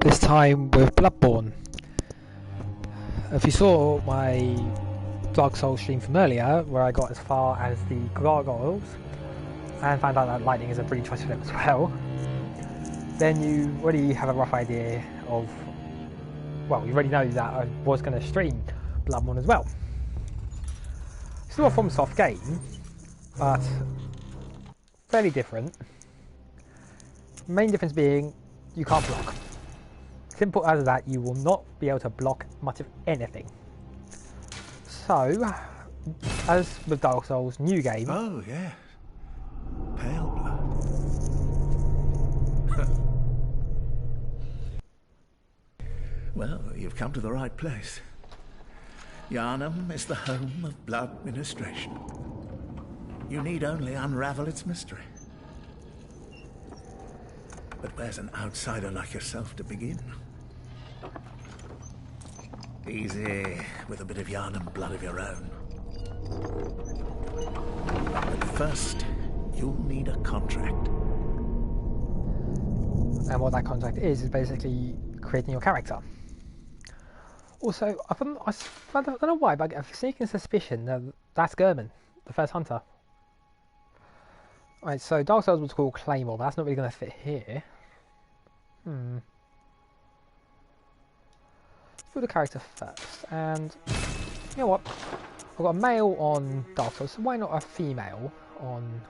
this time with Bloodborne. If you saw my Dark Souls stream from earlier, where I got as far as the gargoyles and found out that lightning is a pretty choice for them as well, then you already have a rough idea of, well, you already know that I was going to stream Bloodborne as well. Still a FromSoft game, but fairly different. Main difference being you can't block. Simple as that, you will not be able to block much of anything. So, as with Dark Souls, new game. Oh, yeah. Pale blood. Well, you've come to the right place. Yharnam is the home of blood ministration. You need only unravel its mystery. But where's an outsider like yourself to begin? Easy, with a bit of Yharnam blood of your own. But first, you'll need a contract. And what that contract is basically creating your character. Also, I don't know why, but I have a sneaking suspicion that that's Gehrman, the first hunter. Right, so Dark Souls was called Claymore, but that's not really going to fit here. Let's do the character first, and you know what? I've got a male on Dark Souls, so why not a female on...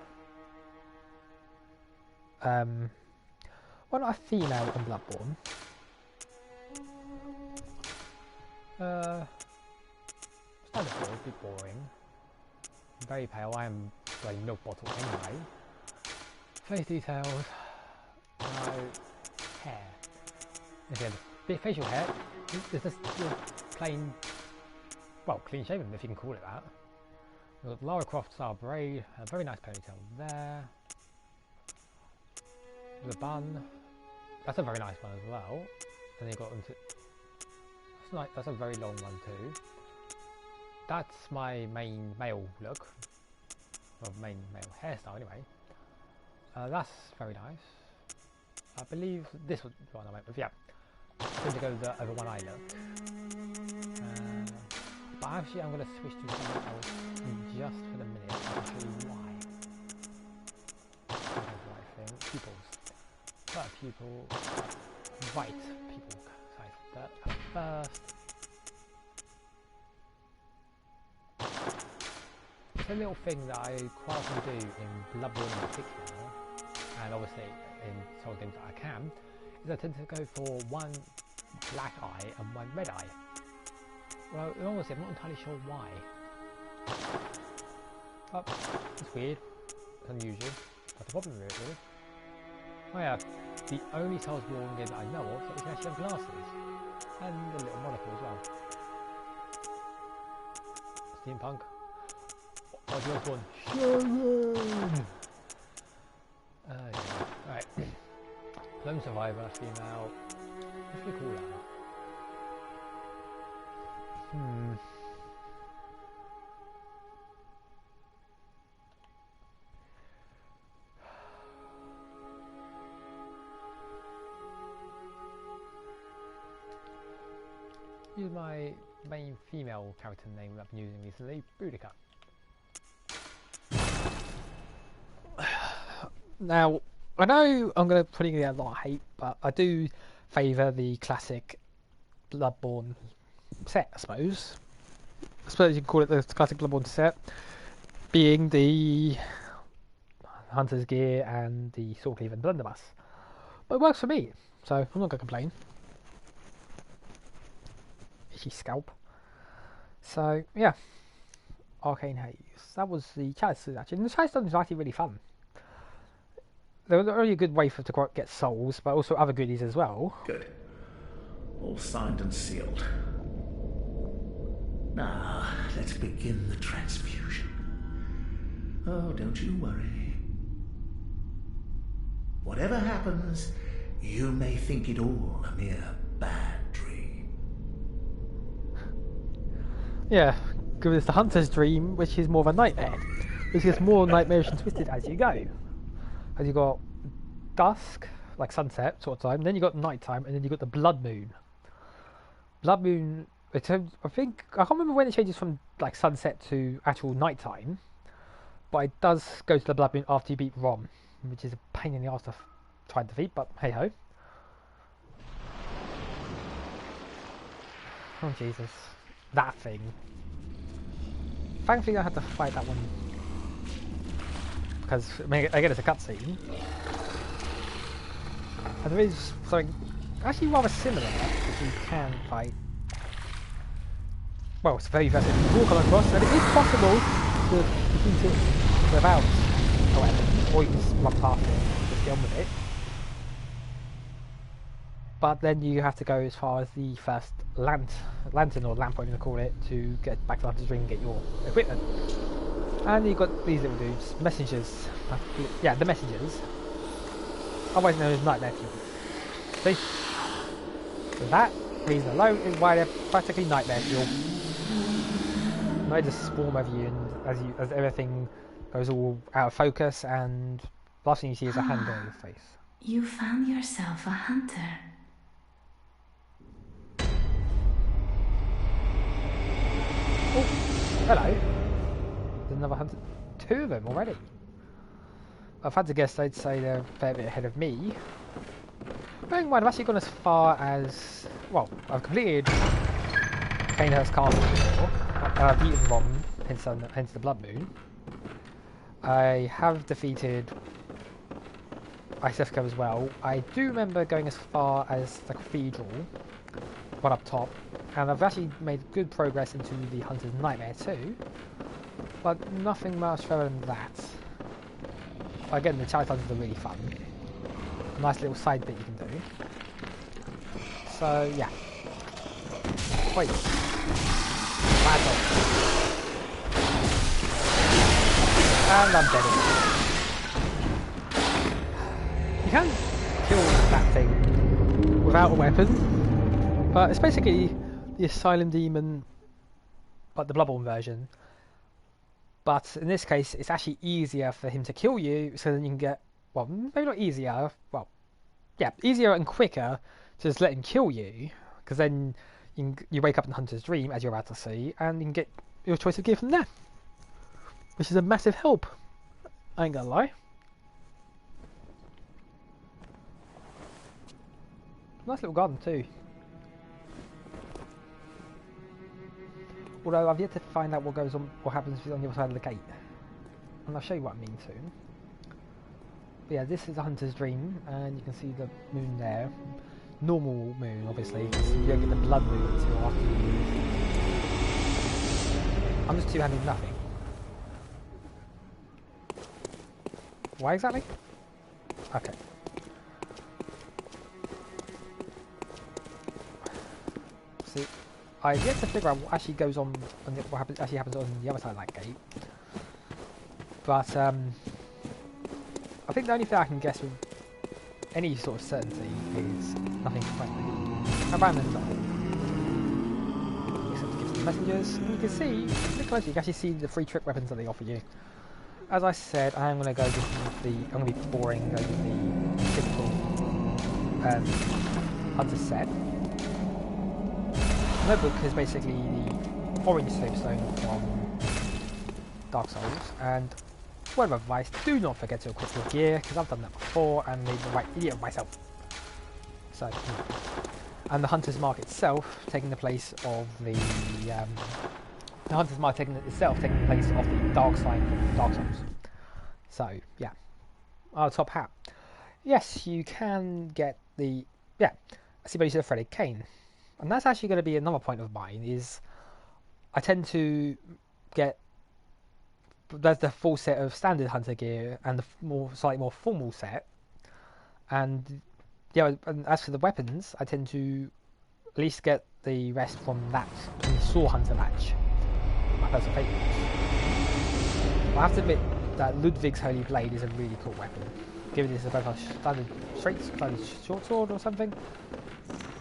why not a female on Bloodborne? Standard build, a bit boring. Very pale, I am like milk bottle anyway. Face details, no hair. Again, big facial hair. It's just plain, well, clean shaven if you can call it that. We've got Lara Croft style braid, a very nice ponytail there. The bun, that's a very nice one as well. And you got into, that's a very long one too. That's my main male look, or main male hairstyle anyway. That's very nice. I believe this was the one I went with, yeah. I'm going to go with the over one eye look. But actually I'm going to switch to something else just for the minute. I'll show you why. That's the right thing. Pupils. But pupil, white pupil size. But first, it's a little thing that I quite often do in Bloodborne in particular, and obviously in Souls games that I can, is I tend to go for one black eye and one red eye. Well, honestly, I'm not entirely sure why. But it's weird, it's unusual, that's the problem with it really. Oh yeah, the only Soulsborne game that I know of that can actually have glasses, and a little monocle as well. Steampunk. What's yours one? Sharon! Yeah. Right. Lone survivor, female. What should we call her? Use my main female character name that I've been using recently, Boudica. Now, I know I'm going to put in a lot of hate, but I do favour the classic Bloodborne set, I suppose. I suppose you can call it the classic Bloodborne set, being the Hunter's Gear and the Swordcleave and Blunderbuss. But it works for me, so I'm not going to complain. Itchy scalp. So, yeah. Arcane Haze. That was the chalice actually. And the chalice dungeon was actually really fun. There was a really good way to get souls, but also other goodies as well. Good. All signed and sealed. Now, let's begin the transfusion. Oh, don't you worry. Whatever happens, you may think it all a mere bad dream. Yeah, because it's the Hunter's Dream, which is more of a nightmare. Which gets more nightmarish and twisted as you go. As you got Dusk, like sunset sort of time. Then you got night time, and then you got the blood moon. Blood moon. I think I can't remember when it changes from like sunset to actual night time, but it does go to the blood moon after you beat Rom, which is a pain in the ass to try and defeat. But hey ho. Oh Jesus, that thing. Thankfully, I had to fight that one because I mean, again, it's a cutscene, and there is something actually rather similar that you can fight. Well, it's very fast. You walk on across, and it is possible to defeat it without a weapon, or you can just run past it and just get on with it. But then you have to go as far as the first lantern or lamp, whatever you call it, to get back to the Hunter's Ring and get your equipment. And you've got these little dudes, messengers. Yeah, the messengers. Otherwise known as Nightmare Fuel. See? So that reason alone is why they're practically Nightmare Fuel. They just swarm over you, and as everything goes all out of focus, and the last thing you see is a hand on your face. You found yourself a hunter. Oh, hello. There's another hunter. Two of them already. I've had to guess they'd say they're a fair bit ahead of me. Bearing in mind, I've actually gone as far as... Well, I've completed Kanehurst Castle before, and I've beaten Rom, hence the Blood Moon. I have defeated Isefka as well. I do remember going as far as the Cathedral, one up top, and I've actually made good progress into the Hunter's Nightmare too, but nothing much further than that. Again, the challenge hunts are really fun. Nice little side bit you can do. So yeah. Wait. And I'm dead. You can kill that thing without a weapon, but it's basically the Asylum Demon, but the Bloodborne version. But in this case, it's actually easier for him to kill you, so then you can get, well, maybe not easier, well, yeah, easier and quicker to just let him kill you, because then you wake up in the Hunter's Dream, as you're about to see, and you can get your choice of gear from there, which is a massive help. I ain't gonna lie. Nice little garden too. Although I've yet to find out what happens on the other side of the gate, and I'll show you what I mean soon. But yeah, this is a Hunter's Dream, and you can see the moon there. Normal moon, obviously, because you don't get the blood moon until after you move. I'm just two-handed nothing. Why exactly? Okay. See, I've yet to figure out what actually goes on, what actually happens on the other side of that gate. But I think the only thing I can guess with any sort of certainty is nothing friendly. Environmental. Except to give some messengers. And you can see, look closely, you can actually see the free trick weapons that they offer you. As I said, I am going to go with I'm going to be boring, go with the typical Hunter set. Notebook is basically the orange soapstone from Dark Souls, and word of advice, do not forget to equip your gear, because I've done that before and made the right idiot of myself. So, and the Hunter's Mark itself taking the place of the Hunter's Mark taking the place of the dark sign from Dark Souls. So yeah, our top hat. Yes, you can get the I see use of the threaded cane, and that's actually going to be another point of mine. Is I tend to get there's the full set of standard hunter gear and the slightly more formal set, and yeah. And as for the weapons, I tend to at least get the rest from that Saw Hunter match. My personal favourite. I have to admit that Ludwig's Holy Blade is a really cool weapon. Given this is both a standard standard short sword or something,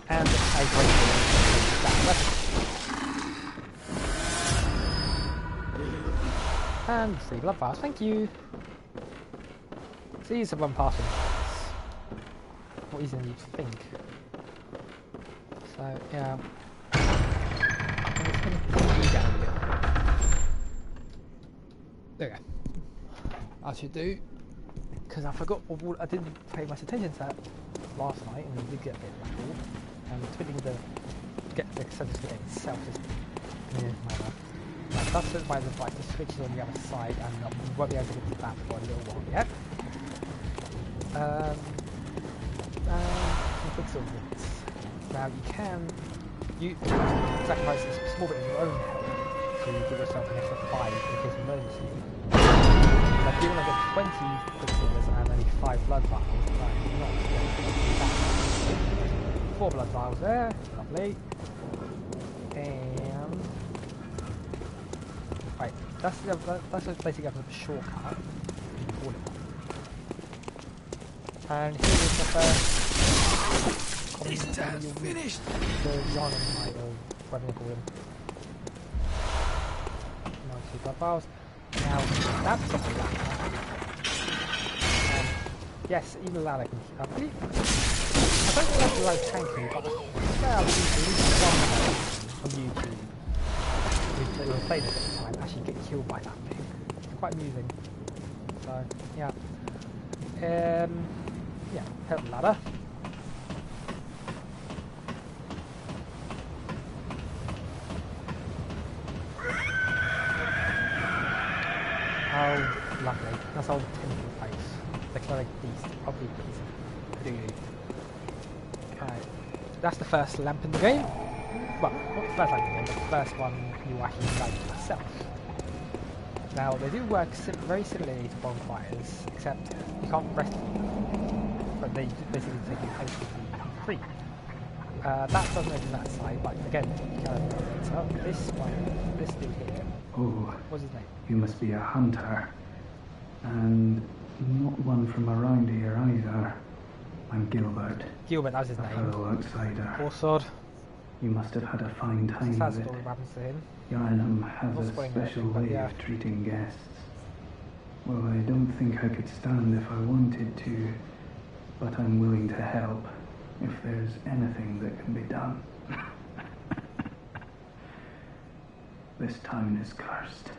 and a great weapon. And free blood pass, thank you. So these have run past them. more easier than you'd think. So yeah, and it's going to continue down here. There we go. I should do, because I forgot, I didn't pay much attention to that last night, and we did get a bit rattled. And twitting the center spaghetti itself is that's it by the switch is on the other side, and we won't be able to get to that for a little while yet. Fix all this. Now you can sacrifice a small bit of your own health to give yourself an extra 5 in case of emergency. But given I've got 20 quicksilvers and only 5 blood vials, I'm not going to do that. 4 blood vials there, lovely. And right, that's basically a shortcut. And here is the first. Is that finished? The Yarnum Knight, or whatever you call him. 2 blood vials. Now, that's something like that. Yes, even that I can. I don't think that's the right tanky, but I've seen at least one on YouTube who played it at the time actually get killed by that thing. It's quite amusing. So, yeah. Yeah, help ladder. Oh, lovely. That's old Timothy face. The cleric beast. Probably piece of doo-doo. Okay. That's the first lamp in the game. Well, not the first lamp in the game, but the first one you actually light yourself. Now, they do work very similarly to bonfires, except you can't rest them. But they basically take you instantly free. That doesn't open that side, but again, you can open it up. This one, this dude here. Oh, What's his name? you must be a hunter. And not one from around here either. I'm Gilbert, Gilbert, that was his a name. fellow outsider. Horseword. You must have had a fine time Sad of it. story what happens to him. Yarnum has Not a spoiling special anything, but way yeah. of treating guests. Well, I don't think I could stand if I wanted to, but I'm willing to help if there's anything that can be done. This town is cursed.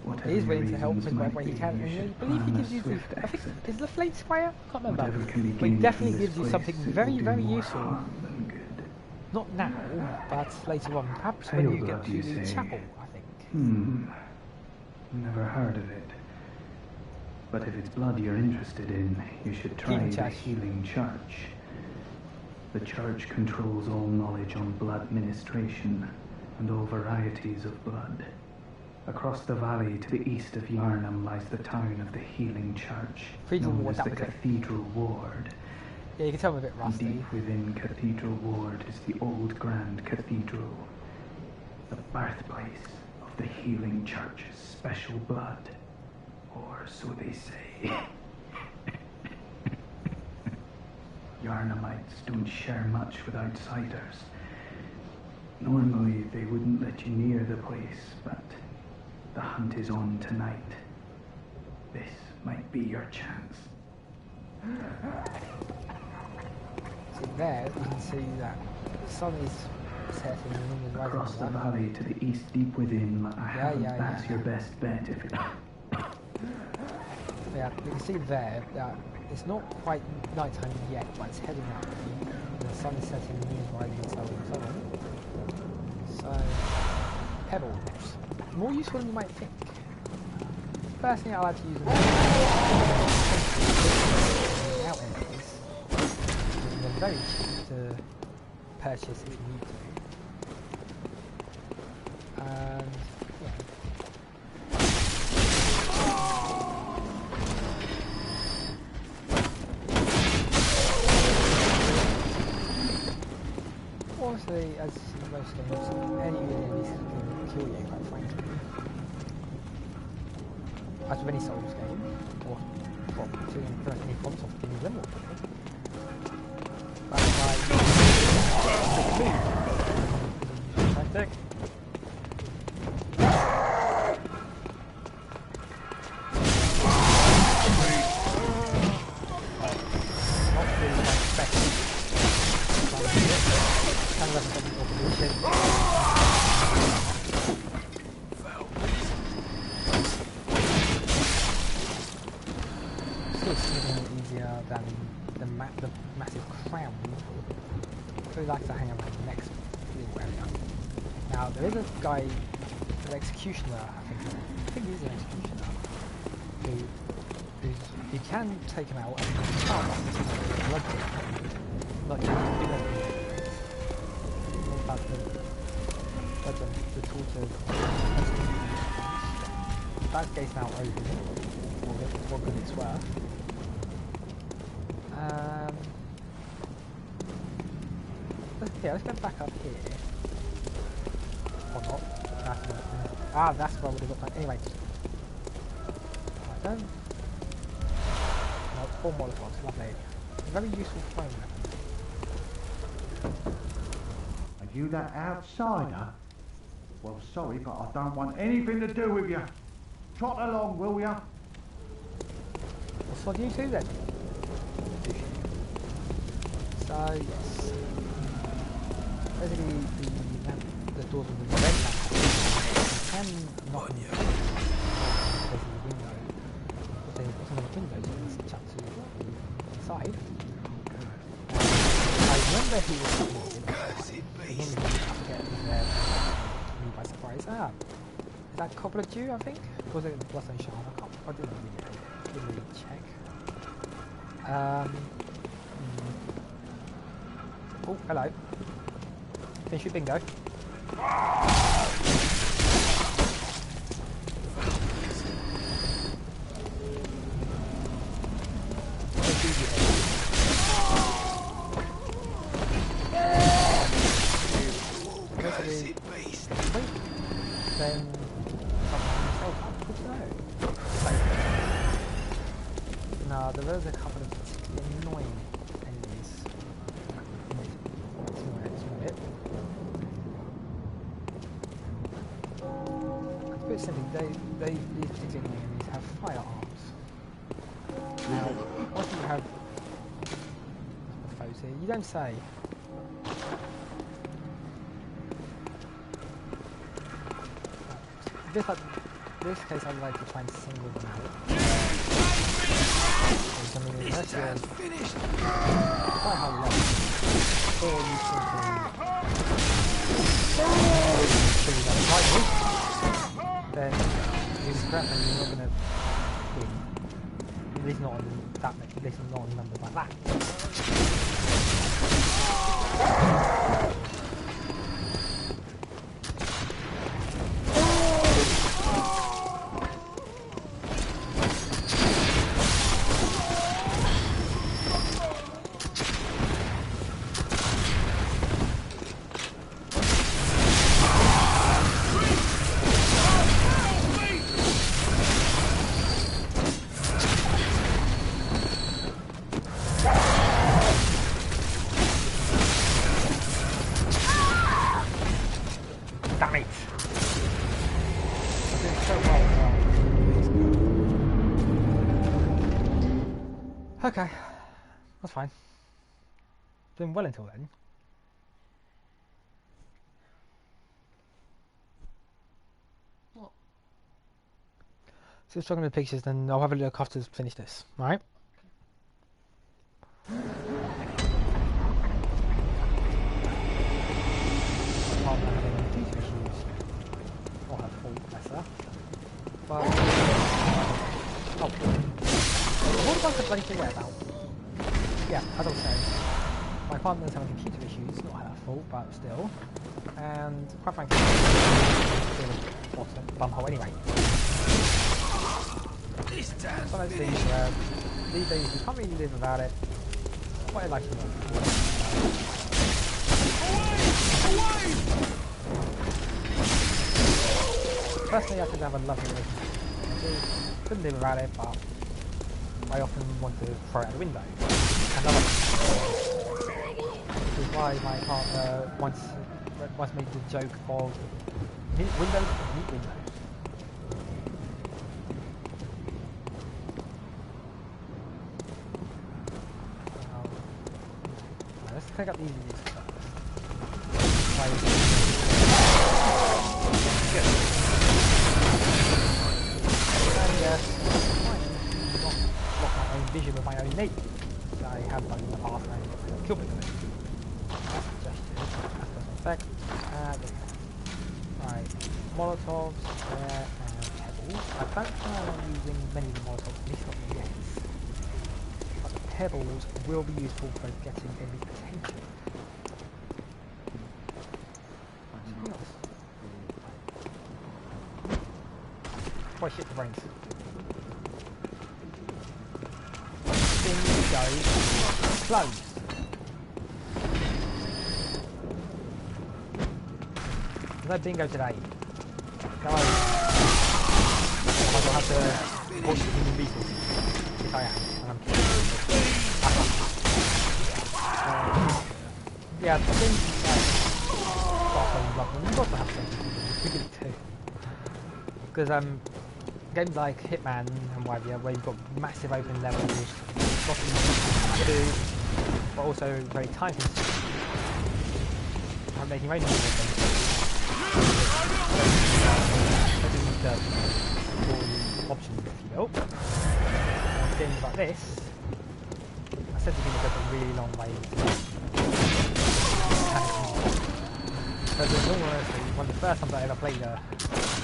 Whatever He is your willing to help reasons in might whatever way he be, can. you And I should believe he plan a gives you the, swift I think, exit. is the Flame Squire? I can't remember. Whatever can be But he gained definitely from gives this you something place, it very, will do very more useful. harm than good. Not now, but later on. Perhaps when Pale you get blood, to you the say? chapel, I think. Never heard of it. But if it's blood you're interested in, you should try Healing the Church. Healing Church. The church controls all knowledge on blood ministration and all varieties of blood. Across the valley to the east of Yarnum lies the town of the Healing Church, Cathedral known Ward, as that the was it. Cathedral Ward. Yeah, you can tell I'm a bit And rusty. deep within Cathedral Ward is the old Grand Cathedral, the birthplace of the Healing Church's special blood, or so they say. Yarnumites don't share much with outsiders. Normally they wouldn't let you near the place, but the hunt is on tonight. This might be your chance. See there, you can see that the sun is setting and the moon is rising. Across the over that. valley to the east, deep within, that's yeah. your best bet if it... Yeah, you can see there that it's not quite nighttime yet, but it's heading up. The sun is setting, the moon is rising, and so on and so on. So, pebbles. More useful than you might think. Personally, I like to use them out enemies. They're very cheap to purchase if you need to. And, yeah. Obviously, as in most games, any enemies can kill you, quite frankly. As with any Souls game, or well, pretty much any FromSoft game in general. That's why tactic. Not really doesn't get all the shit. Still significantly easier than the massive crown. So he likes to hang around the next little area. Now there is a guy, an executioner, I think he's an executioner, you can take him out and start blood not just what about the tortured that gate's now open for good it's worth. Let's go back up here. Or not. That's what I would have got back. Anyway. Right then. No, 4 molotovs, lovely. Very useful throwing weapon. Are you that outsider? Well, sorry, but I don't want anything to do with you. Trot along, will ya? Well, so do you two then? So, yes. Basically, the doors of the red lamp. You can knock on the window. If there's another window, you can chat to the side. I remember he was supported. I remember he was get me by surprise. Is that Cobbler Jew, I think? Or was it Bloodstone Shaman? I didn't really check. Oh, hello. Finish your bingo. Then no, there is a couple of particularly annoying enemies. To put it simply, these particular enemies have firearms. Now, once you have foes here, you don't say. This case, I'd like to try and single them out. Unless you're quite high level, or you simply kill them lightly, then you're crap and you're not going to win. At least not on that much, at least not on numbers like that. Okay, that's fine. Doing well until then. What? So talking to the pictures, then I'll have a look after to finish this. All right. Apart from having these issues, or have fault lesser. But oh. What about the bloody thing about? Yeah, as I was saying, my partner's having computer issues, not her fault, but still. And quite frankly, it's a bumhole anyway. It's one of those things where these days you can't really live without it. What I like to do. Personally, I tend to have a lovely relationship. Couldn't live without it, but I often want to throw it out the window. Which is why my partner once made the joke of windows meet windows. Let's pick up these first. Good. And yes, I not block my own vision with my own knee. I have done in the past and I killed me with it. That's just it. That's personal effect. And there we go. Right, Molotovs there and pebbles. I don't plan on using many of the Molotovs, at least not yet. But the pebbles will be useful for getting enemy attention. Something else. Why shit the brains? Thing goes closed. There's no bingo today. Go on. Otherwise I'll have to watch the human beetles. Which I am, and I'm kidding. Yeah, I think you've got to have something. We did it too. Because games like Hitman and what have you, where you've got massive open levels, lots of things to do, but also very time consuming. I'm making range of them. The options, if you will. And games like this, I said to people go a really long way. Because in all honesty, one of the first times I ever played maybe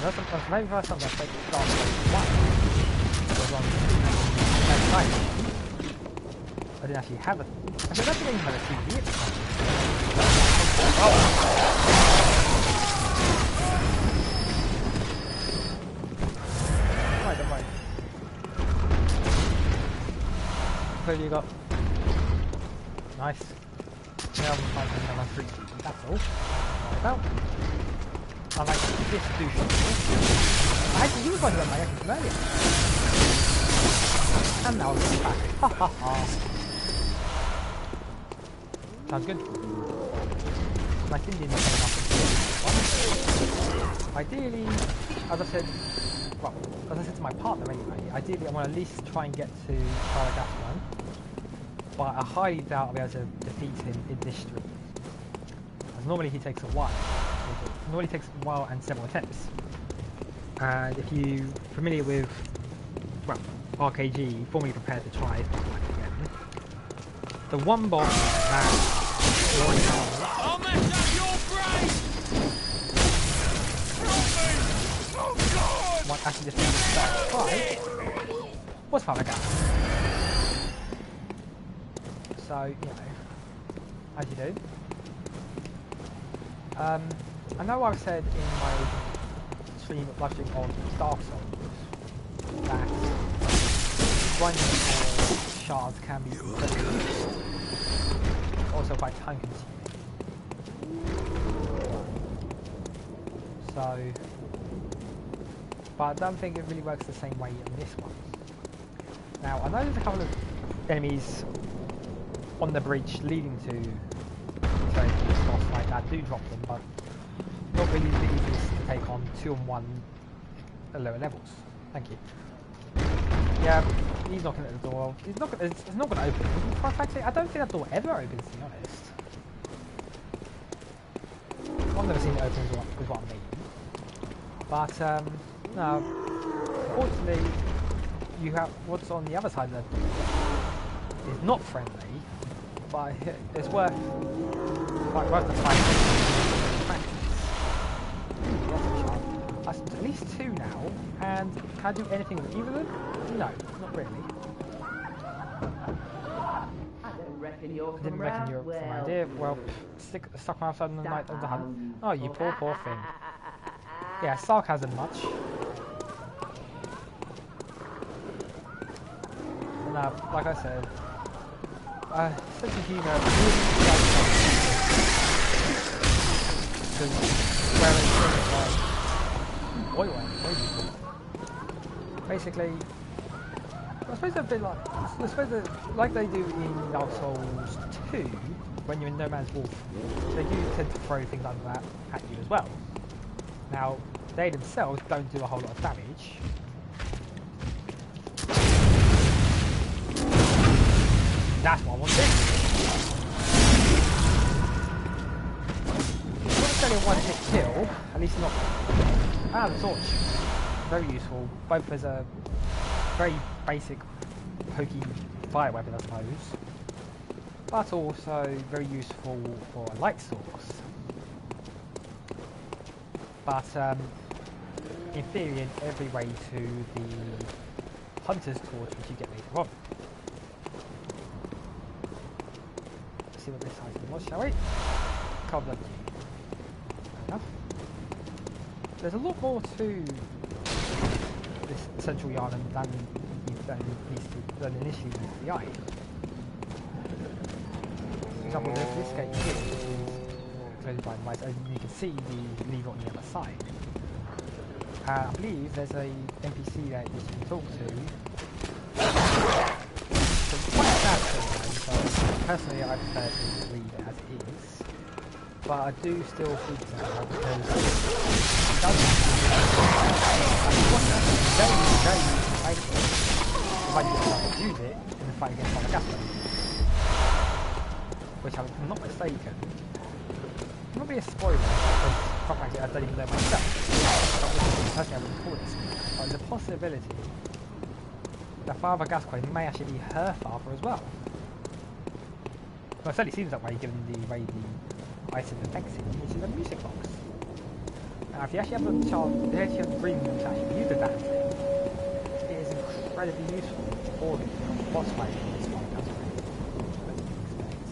the first time I played Dark Souls 1 was on PS5. I didn't actually have it. I don't think I even had a TV at the time. Oh! Don't worry. What have you got? Nice. Now I'm fighting another 3 that's all. About. I like this douche. I actually used one of my items from earlier. And now it's back. Ha ha ha. Sounds good. Nice Indian ideally, as I said, well, as I said to my partner anyway, ideally I want to at least try and get to Paragaswan, but I highly doubt I'll be able to defeat him in this stream. As normally he takes a while. Normally takes a while and several attempts. And if you're familiar with, well, RKG, formerly prepared to try again, the one boss that I'll mess up your brain! Oh God! might actually just be the start fight was Paragaswan. So, you know, as you do. I know I've said in my live stream on Dark Souls that grinding for shards can be very useful, also quite time consuming. So, but I don't think it really works the same way in this one. Now, I know there's a couple of enemies on the bridge leading to this boss like that do drop them, but not really the easiest to take on 2-on-1 at lower levels. Thank you. Yeah, he's knocking at the door. It's not going to open. Quite frankly, I don't think that door ever opens, to be honest. I've never seen it open, is what I mean. But no, unfortunately, you have what's on the other side of the door is not friendly, but it's worth the fight. That's at least 2 now, and can I do anything with either of them? No, not really. I didn't reckon you're from around here. Well, stuck outside on the night of the hunt. Oh, you poor thing. Yeah, sarcasm much. No, like I said, sense of humour basically, I suppose they've been like they do in Dark Souls 2, when you're in No Man's Wolf, they do tend to throw things like that at you as well. Now, they themselves don't do a whole lot of damage. That's what I want to do. really a one-hit kill, at least not. The torch, very useful, both as a very basic pokey fire weapon, I suppose, but also very useful for a light source. But inferior in every way to the hunter's torch, which you get later on. Let's see what this item was, shall we? Cobbled enough. There's a lot more to this central yarn than initially meets the eye. For example, there's this gate here, which is closed by the lights, and you can see the lever on the other side. I believe there's a NPC there that you can talk to. So it's quite a sad thing, so personally I prefer to leave it as it is. But I do still speak to her because it does very, very useful if I use it in the fight against other gas lanes. Which I'm not mistaken. It might be a spoiler because quite frankly I don't even know myself. Personally I wouldn't call this. But there's a possibility that Father Gascoigne may actually be her father as well. Well, it certainly seems that way given the way the item affects him, which is a music box. Now, if you actually have the chance, if you actually have the dream to actually use the damn thing, it is incredibly useful for the boss fight in this one, that's what you expect.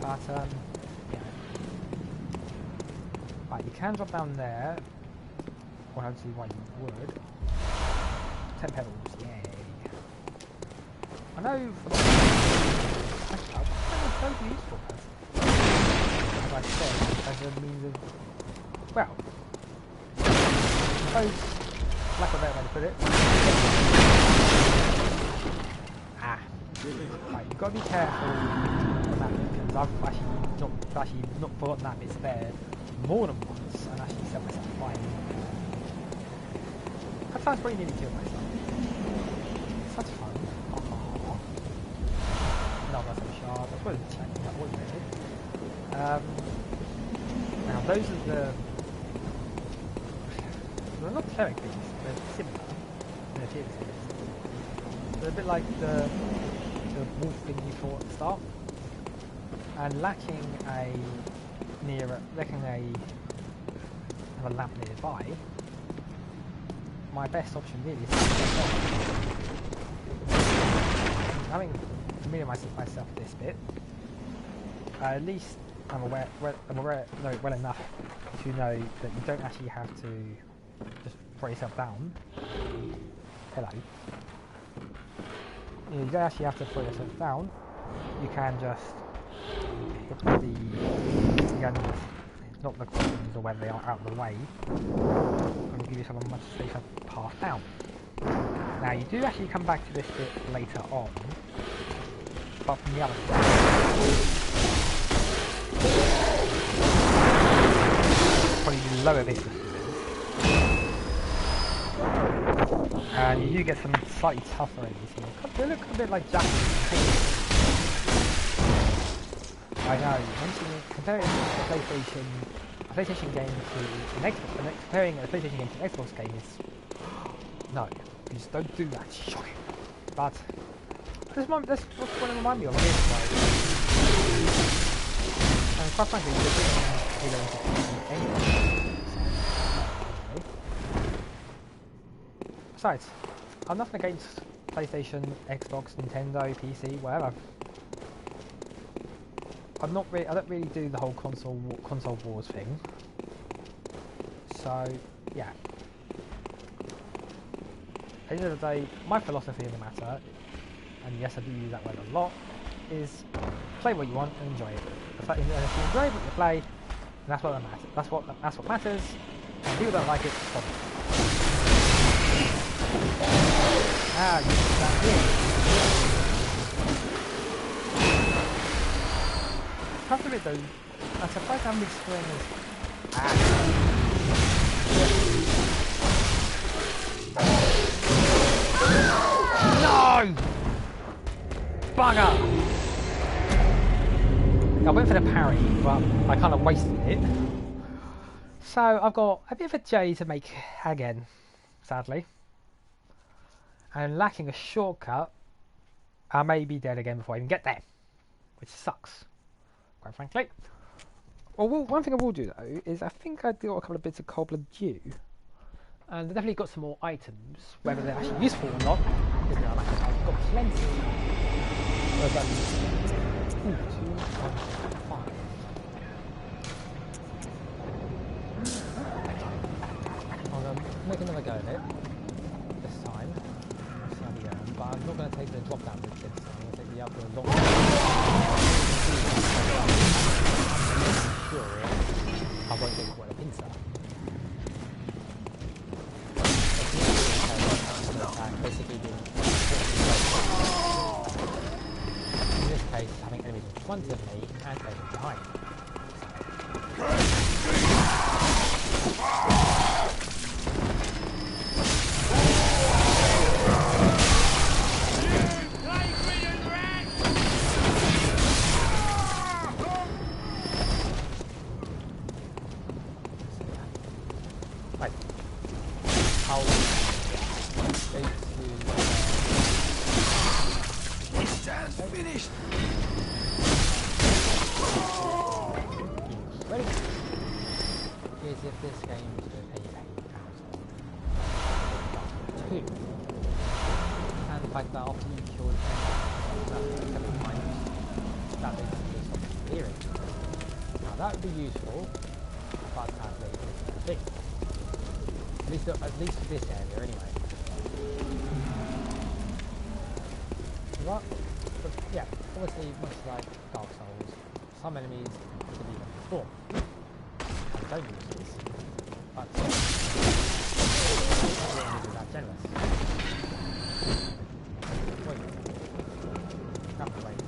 But, yeah. Right, you can drop down there, or I don't see why you would. 10 pebbles, yay. I know for the so useful as I said, as a means of, well, I suppose, lack of a better way to put it. Right, you've got to be careful on that because I've actually not forgotten that bit's there more than once and actually set myself fine. At times probably nearly killed myself. Such fun. No, that's a shard. I suppose it's checking that was really. Now those are they're not cleric things, they're similar in appearance. They're a bit like the wolf thing you fought at the start. And lacking a lamp nearby, my best option really is to having familiarised myself with this bit. At least I'm aware well enough to know that you don't actually have to just throw yourself down. Hello. You don't actually have to throw yourself down. You can just knock the crossings or whether they are out of the way and give yourself a much safer path down. Now you do actually come back to this bit later on, but from the other side. Probably lower this distance. And you do get some slightly tougher enemies here. They look a bit like Japanese. I know, comparing a PlayStation game to an Xbox, comparing a PlayStation game to an Xbox game is... No, please don't do that, shocking. But, that's what it reminds me of this, right? And quite frankly, they're bringing Halo into anyway. Besides, I'm nothing against PlayStation, Xbox, Nintendo, PC, whatever. I don't really do the whole console wars thing. So, yeah. At the end of the day, my philosophy in the matter, and yes I do use that word a lot, is play what you want and enjoy it. If you enjoy what you play, that's what matters. That's what matters. And people don't like it, stop it. Ah, you stand here. I have to admit though, I'm surprised how many springs. No! Bugger! I went for the parry, but I kind of wasted it. So I've got a bit of a J to make again, sadly. And lacking a shortcut, I may be dead again before I even get there. Which sucks, quite frankly. Well, one thing I will do though, is I think I got a couple of bits of cobbler dew. And I've definitely got some more items, whether they're actually useful or not, is now like I've got plenty. I've done 2, 1, 5. I'm going to make another go at it this time. See how we go. But I'm not going to take the drop down with this, so I'm going to take the upper long. Sure, I won't take what a pincer. Basically doing in this case having enemies in front of me and enemies behind. Right. I'll Finished. Ready? Here's if this game is a two. And the fact that after you kill that is disappearing. Now that would be useful, but sadly it's a thing. At least for this area anyway. What? But yeah, obviously much like Dark Souls, some enemies can be like spawn. And don't use this. But some enemies are that generous. Wait. Crap, wait.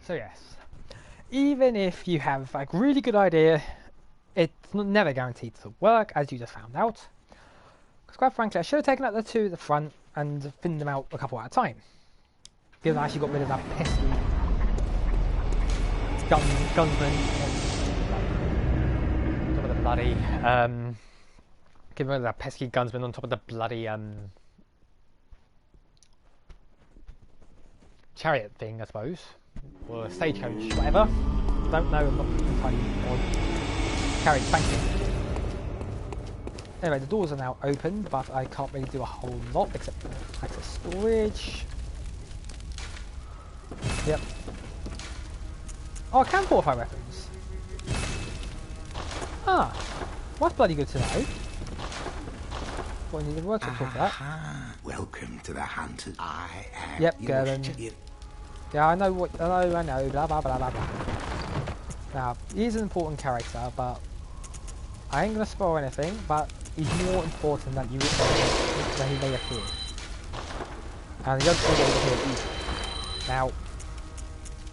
So yes, even if you have like really good idea, it's never guaranteed to work, as you just found out. Because quite frankly, I should have taken out the two at the front and thinned them out a couple at a time. Because I actually got rid of that pesky gunsman on top of the bloody get rid of that pesky gunsman on top of the bloody chariot thing, I suppose. Or a stagecoach, whatever. Don't know, I'm not entirely on carriage, thank you. Anyway, the doors are now open, but I can't really do a whole lot except access storage. Yep. Oh, I can fortify weapons. Ah, well, that's bloody good to know. Well, you need the workshop for that. Welcome to the Hunter's. I am. Yep, Gerben. Yeah, I know, blah blah blah blah blah. Now, he's an important character, but I ain't gonna spoil anything, but he's more important than he may appear. And he doesn't always appear either. Now,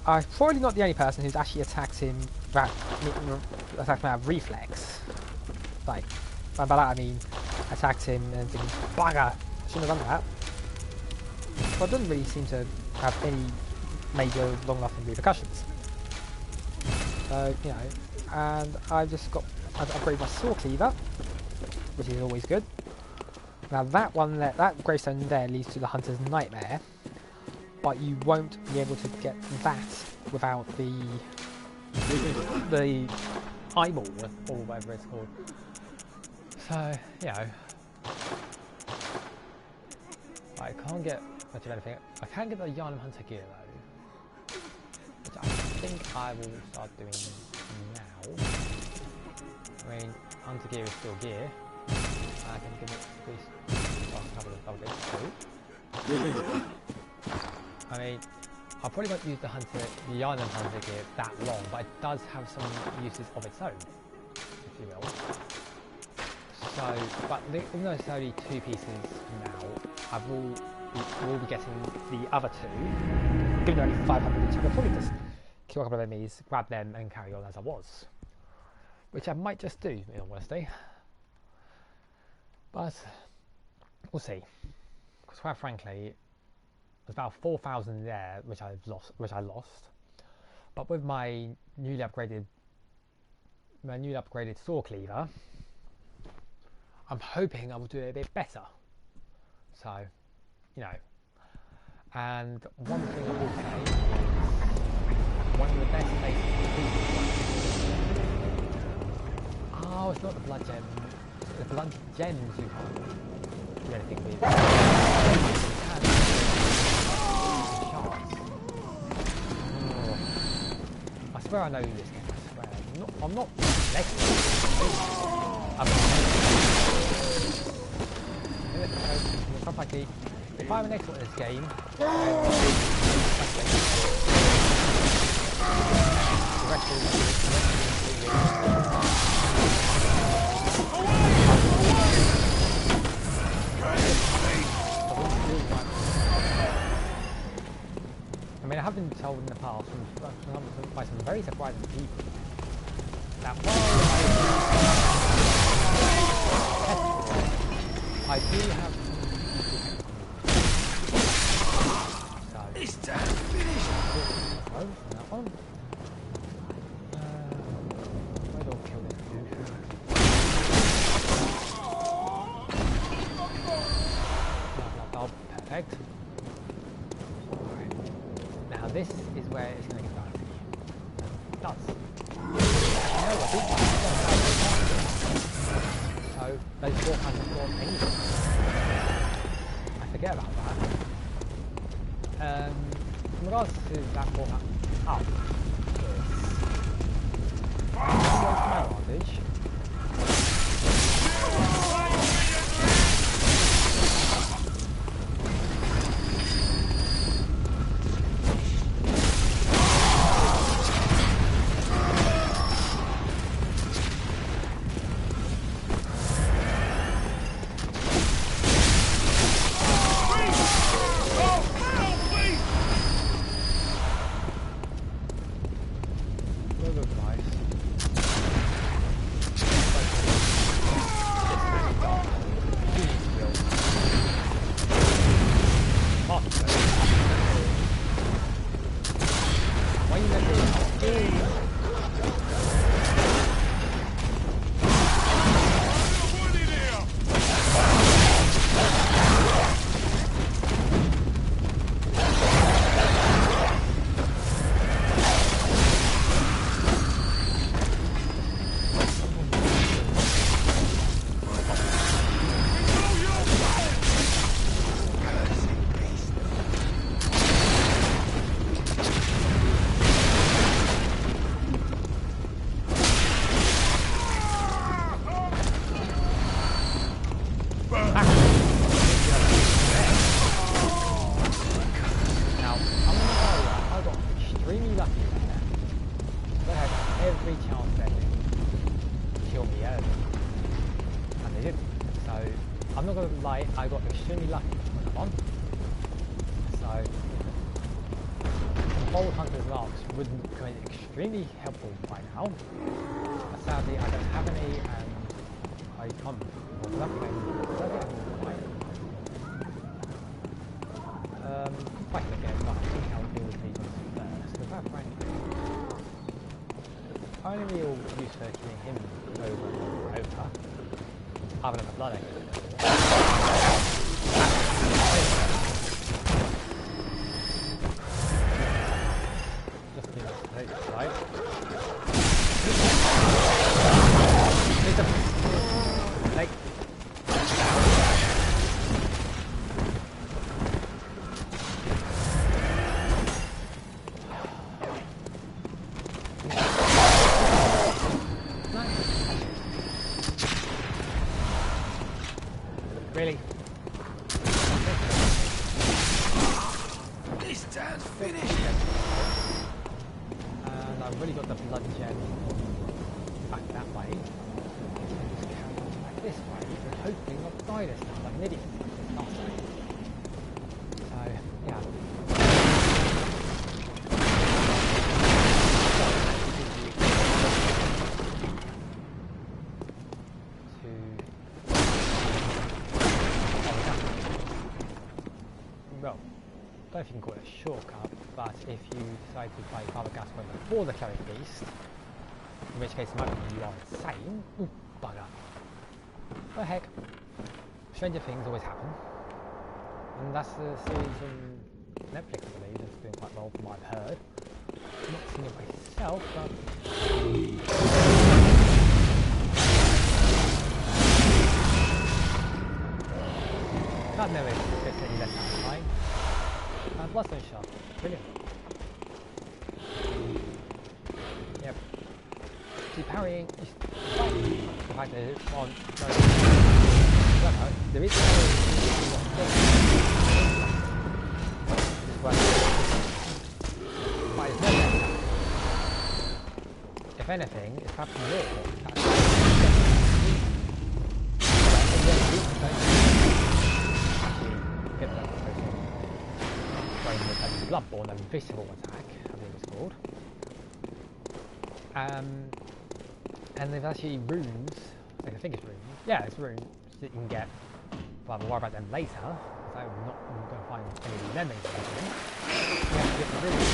I'm probably not the only person who's actually attacked him out of reflex. Like, by that I mean, attacked him and thinking, bugger, I shouldn't have done that. But it doesn't really seem to have any major long-lasting repercussions. So, you know, and I've upgraded my saw cleaver, which is always good. Now that one there, that gravestone there leads to the Hunter's Nightmare, but you won't be able to get that without the eyeball or whatever it's called. So, you know, I can't get much of anything. I can get the Yarnum Hunter gear though, which I think I will start doing now. I mean, Hunter gear is still gear. I can give it at least a couple of bits too. I mean, I probably won't use the Yarnum Hunter gear that long, but it does have some uses of its own, if you will. So, but even though it's only 2 pieces now, I will be getting the other 2, given they're only 500 each. I could probably just kill a couple of enemies, grab them, and carry on as I was. Which I might just do, in all honesty. But, we'll see. Because quite frankly, there's about 4,000 there, which I lost. But with my newly upgraded saw cleaver, I'm hoping I will do it a bit better. So, you know. And one thing I will say is one of the best places to do. Oh, it's not the blood gems. The blood gems you can't do anything with. I swear I know this game, I swear. I'm not next to it. If I'm an expert in this game, the rest is I mean, I have been told in the past by some very surprising people that while I do have It's time finished. that one. Where do I kill this dude? Oh, perfect. Now this is where it's going to get dicey. It does. So those 4 hands have gone anyway. I forget about that. In regards to that 4 hand, advantage. I got extremely lucky on that one. So, Bold Hunter's marks would come in extremely helpful by now. But sadly, I don't have any, and I can't. Quite again, but I think I'll deal with these first. Because quite frankly, only real use for killing him over and over, other than the blood egg. This town's finished. And I've really got the blood gem back that way. Just carry on back this way and hopefully not die this time like an idiot. Last time. So, yeah. Well, I don't know if you can call it a shortcut, but if you decide to play Father Gascoigne before the Cleric Beast, in which case it might be you are insane. Ooh, bugger. What the heck? Stranger things always happen. And that's the series on Netflix, I believe, that's doing quite well from what I've heard. I'm not seeing it myself, but... That never gets any less satisfying. Bloodstone shot. Brilliant. Yep. See, parrying is quite the fact that it's on. There is but it's not. If anything, it's perhaps more. Bloodborne, a visceral attack, I think it's called. And there's actually runes, I think it's runes. Yeah, it's runes that you can get. But we'll worry about them later. So I'm not going to find any of them anything. You have to get the runes.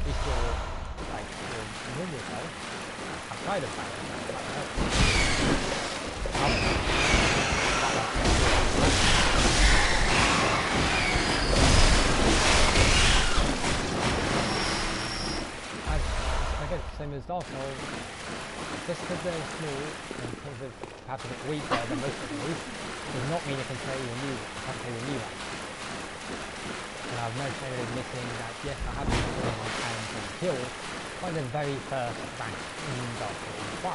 Restore, like, your normal health outside of that. Same as Dark Souls, just because they're small and because they're perhaps a bit weaker than most of these, does not mean it can play your new rank. And I've no shame in admitting that yes, I have been and killed by the very first rank in Dark Souls 1.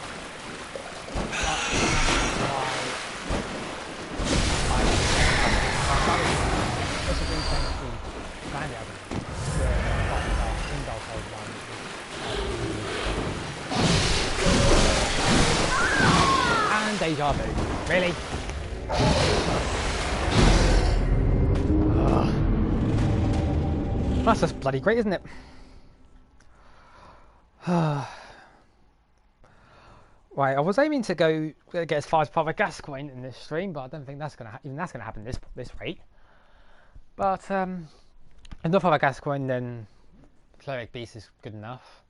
And deja vu. Really? That's just bloody great, isn't it? Right, I was aiming to go get as far as Father Gascoigne in this stream, but I don't think that's gonna happen this rate. But if not Father Gascoigne, then Cleric Beast is good enough.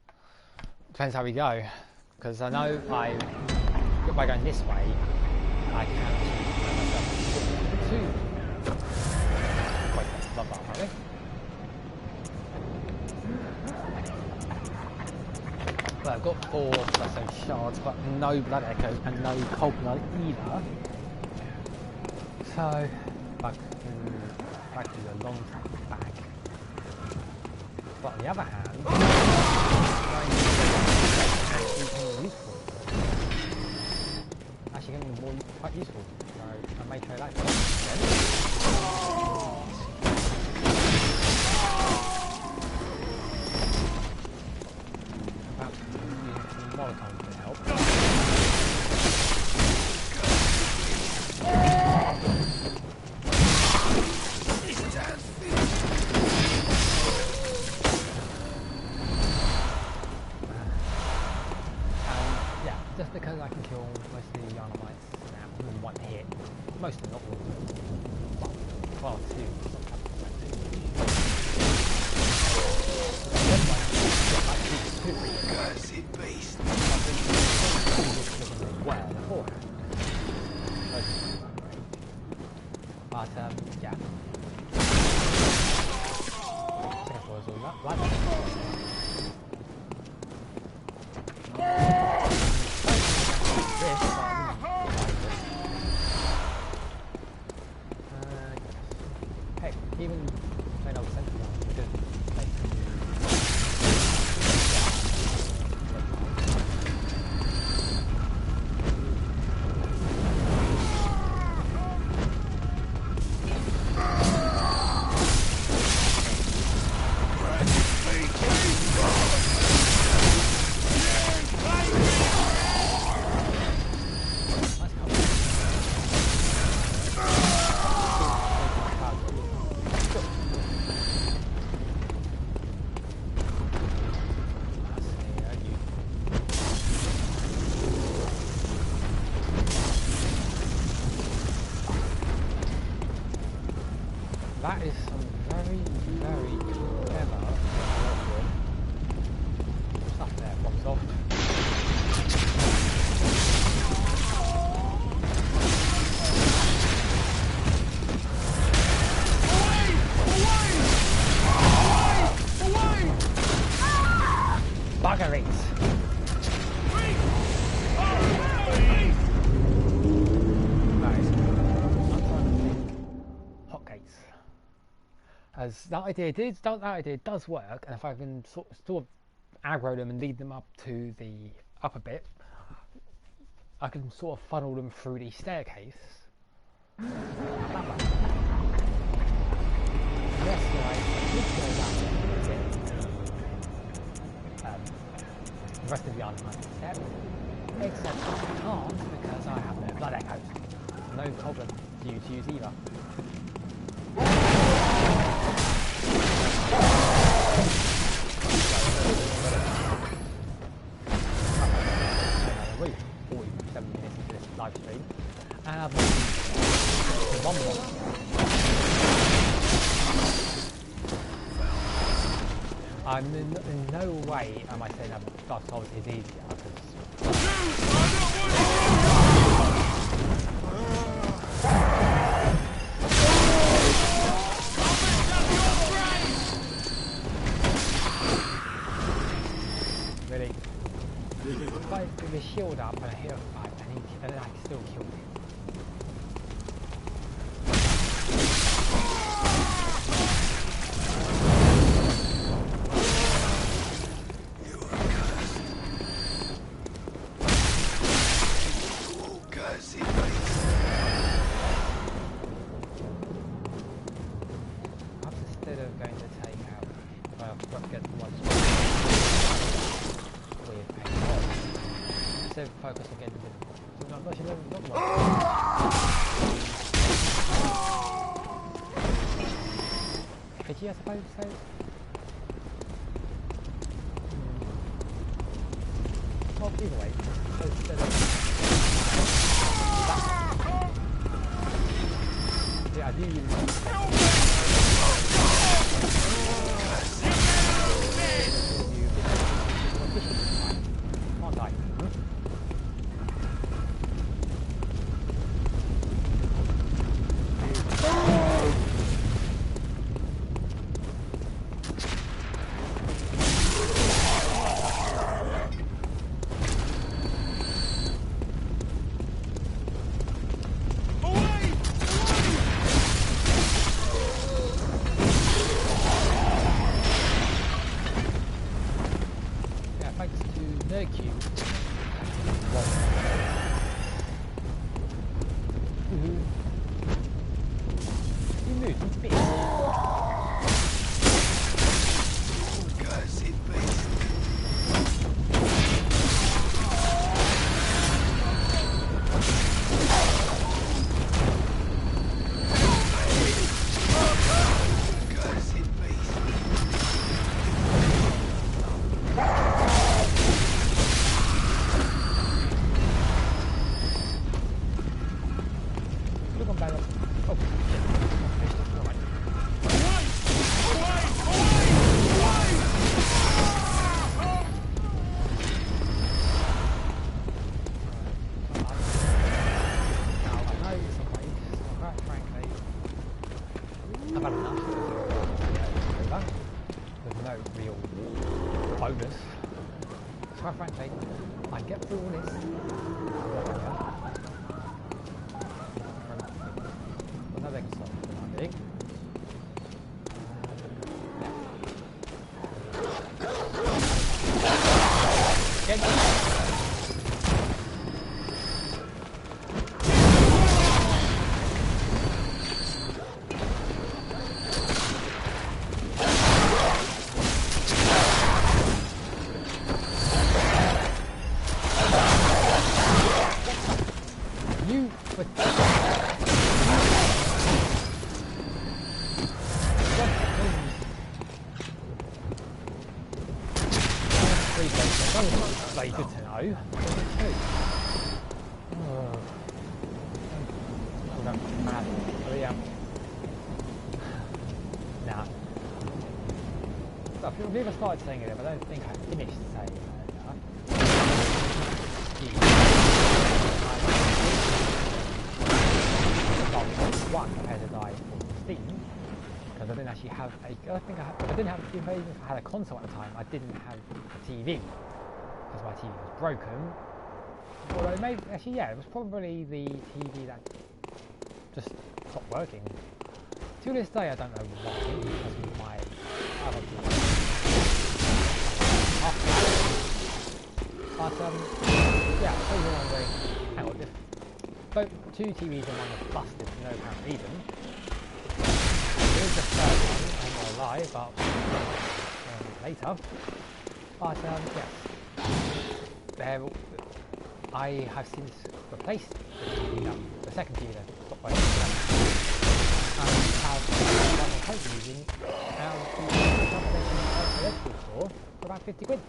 Depends how we go, because I know by going this way, I can actually make myself two. Wait, that's Bloodborne, probably. Well, I've got 4 Bloodstone shards, but no Blood Echo and no Cold Blood either. So, back to the long track back. But on the other hand, actually going to be quite useful. So I may try that perhaps using some Molotov can help. Just because I can kill most of the Yarnamites now in one hit. Most of them, not all of them. Well, 2. Cursed beast. Well, beforehand. But, yeah. Singapore is all that. Hey, even when I was sent to them, we did That is some very, very clever stuff there, bombs off. Buggeries! Hotgates. As that idea does work, and if I can sort of aggro them and lead them up to the upper bit, I can sort of funnel them through the staircase. Yes, the rest of the island might accept, except I can't because I have no blood echoes. No problem for you to use either. We're 47 minutes into this live stream, and I've one more. I'm in no way am I saying that Dark Souls is easier, because really, if I put the shield up and I hit a fight, and I can still kill you. Focus on getting the not much Pity, I suppose, so. Well, either way, so instead of yeah, I do use can't die. Very good to know. believe I started saying it, but I don't think I finished saying it. One compared to die for Steam, because I didn't actually have a. I think I didn't have. Even if I had a console at the time, I didn't have a TV because my TV was broken. Although maybe actually, yeah, it was probably the TV that just stopped working. To this day, I don't know why. Because my other TV. But yeah, I'll tell you one way. Hang on, if both two TVs in one was busted for no apparent reason. There is the third one, I'm not gonna lie, but later. But yes, I have since replaced the TV, the second TV that stopped working, and have one at home using the combination of the electrical store for about 50 quid.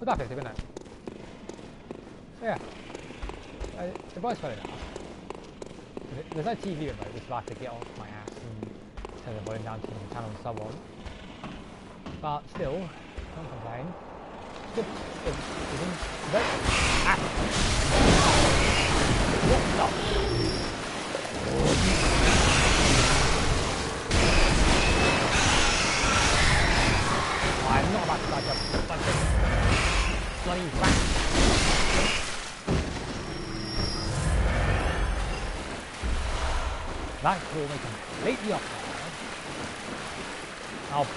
About 50, wasn't it? So yeah, the boys got it out. There's no TV remote, which I have to get off my ass and turn the volume down to the channel and so on. But still, can't complain. Good. I'm not about to like a bunch of bloody rats. That threw me completely off there. I'll...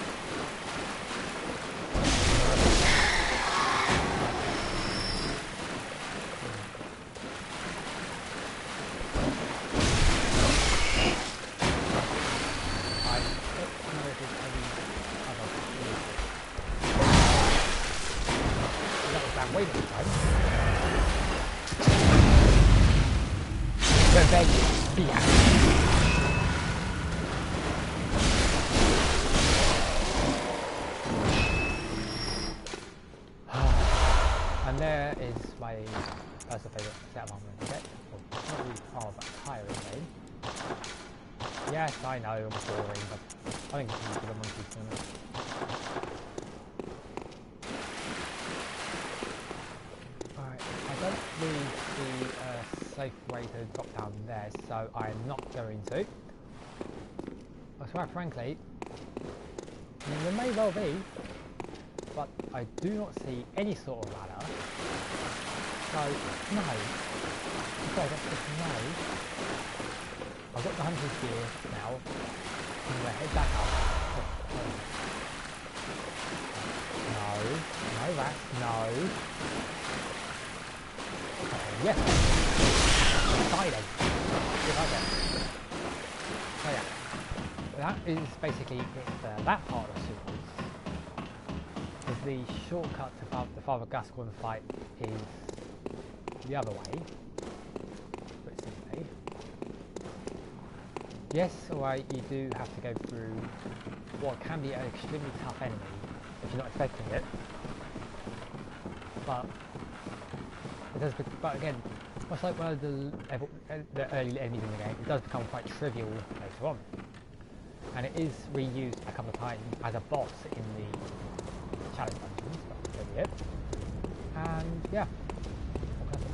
Wait a time. Revenge be happy. And there is my personal favourite setup I'm going to get. Well, not really far, but tiring game. Yes, I know, I'm boring, but I think it's the monkeys in it. I don't really see a safe way to drop down there, so I'm not going to. I swear, frankly, I mean, there may well be, but I do not see any sort of ladder. So, no. Okay, that's just no. I've got the hunter's gear now. I'm going to head back up. No. No rats. No. Yes! Exciting! So yeah, that is basically that part of the sequence. Is the shortcut to the Father Gascoigne fight is the other way, but simply. Yes, alright, you do have to go through what can be an extremely tough enemy if you're not expecting it, but again, much like one of the early enemies in the game, it does become quite trivial later on. And it is reused a couple of times as a boss in the challenge dungeons, but there we go. And yeah,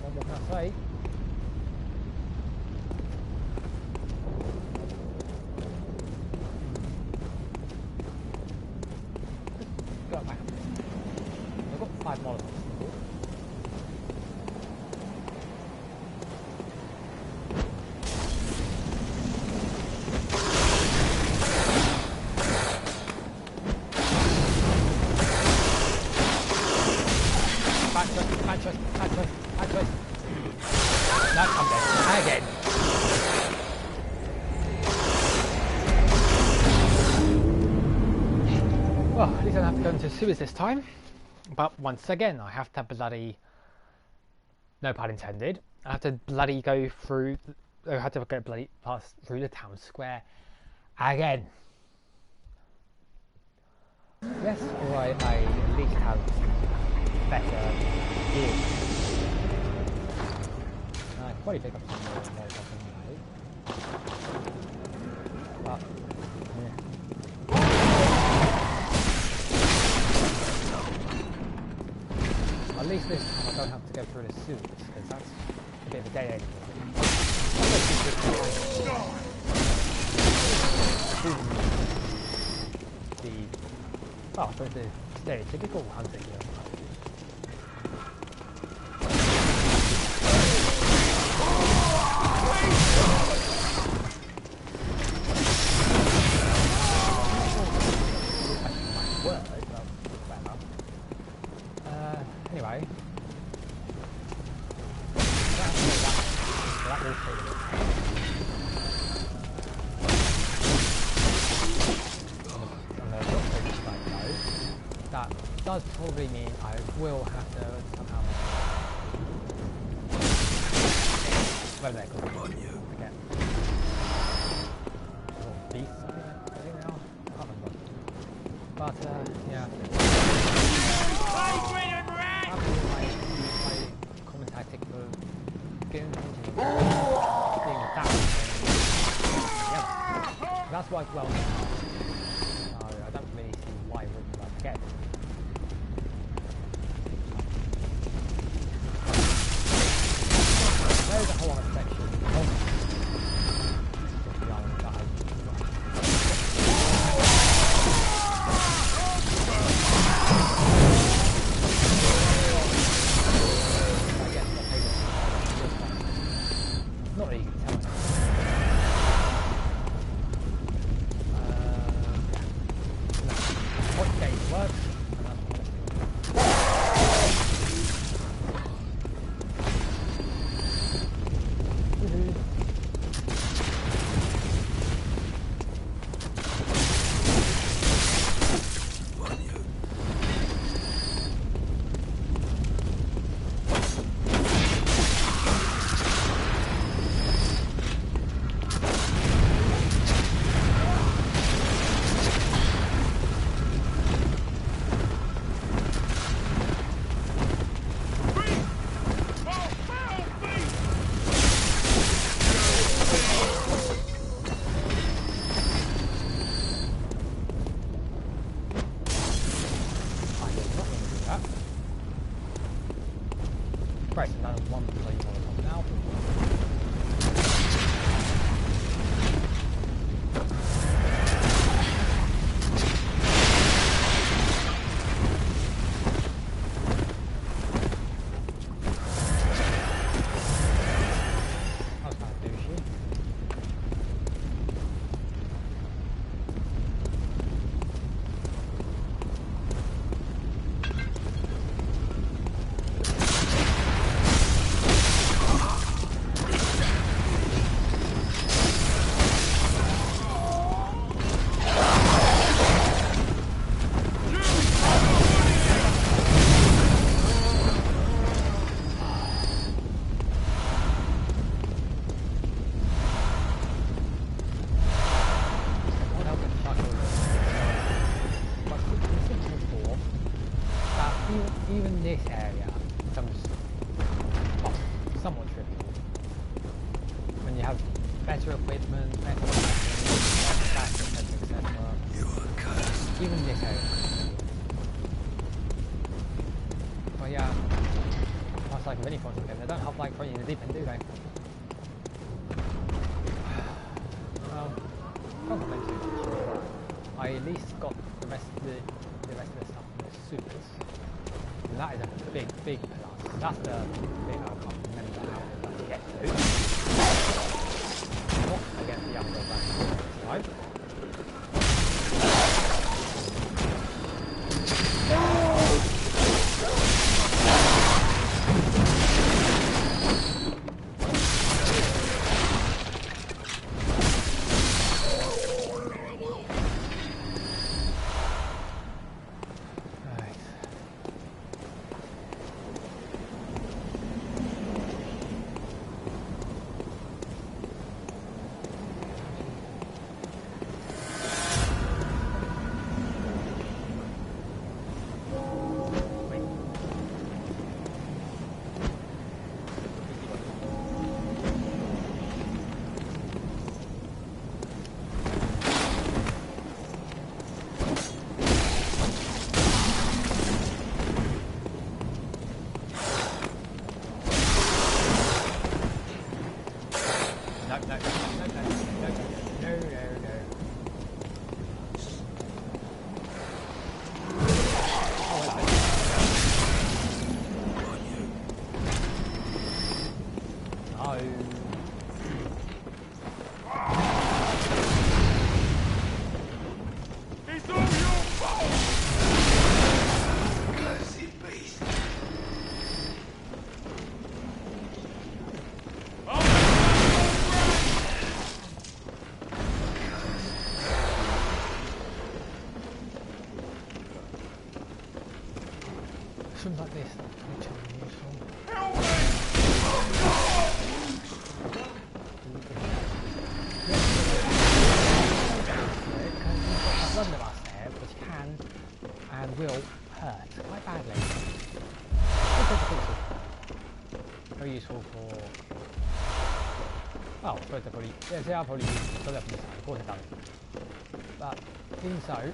what can I say? Go back up. I've got 5 molotovs. Well, at least I don't have to go into sewers this time. But once again, I have to bloody, no pun intended, I have to bloody go through, I have to go bloody pass through the town square again. Yes, or I at least have better gear. I can probably pick up some more but, yeah. least this time I don't have to go through the sewers, because that's a bit of a dead end. So the stereotypical hunter here. Anyway. That will take it. That does probably mean I will have to somehow where are they going? Okay. Little beasts, I think they are. I can't remember. But yeah. My common tactic for getting into being attacked. Yeah. That's why well so I don't really see why we wouldn't like to get it. There's a whole other section of the island that I not really can tell. What game works? Even this area becomes somewhat trivial when you have better equipment, better weapons, etc. You are cursed. Even this area. But yeah, much like many forms of game, they don't have like throwing you in the deep end, do they? Well, complimentary. I at least got the rest of the stuff in the sewers. And that is a big plus. That's the thing I can't remember how to get to. Not against the other back side. Oh. It's all your fault! Cursed beast. Something like this. That's actually useful. Help me! Blood in us there, which can and will hurt quite badly. Very useful for. Well, first of all, they are probably useful for level design, of course it does. But even so,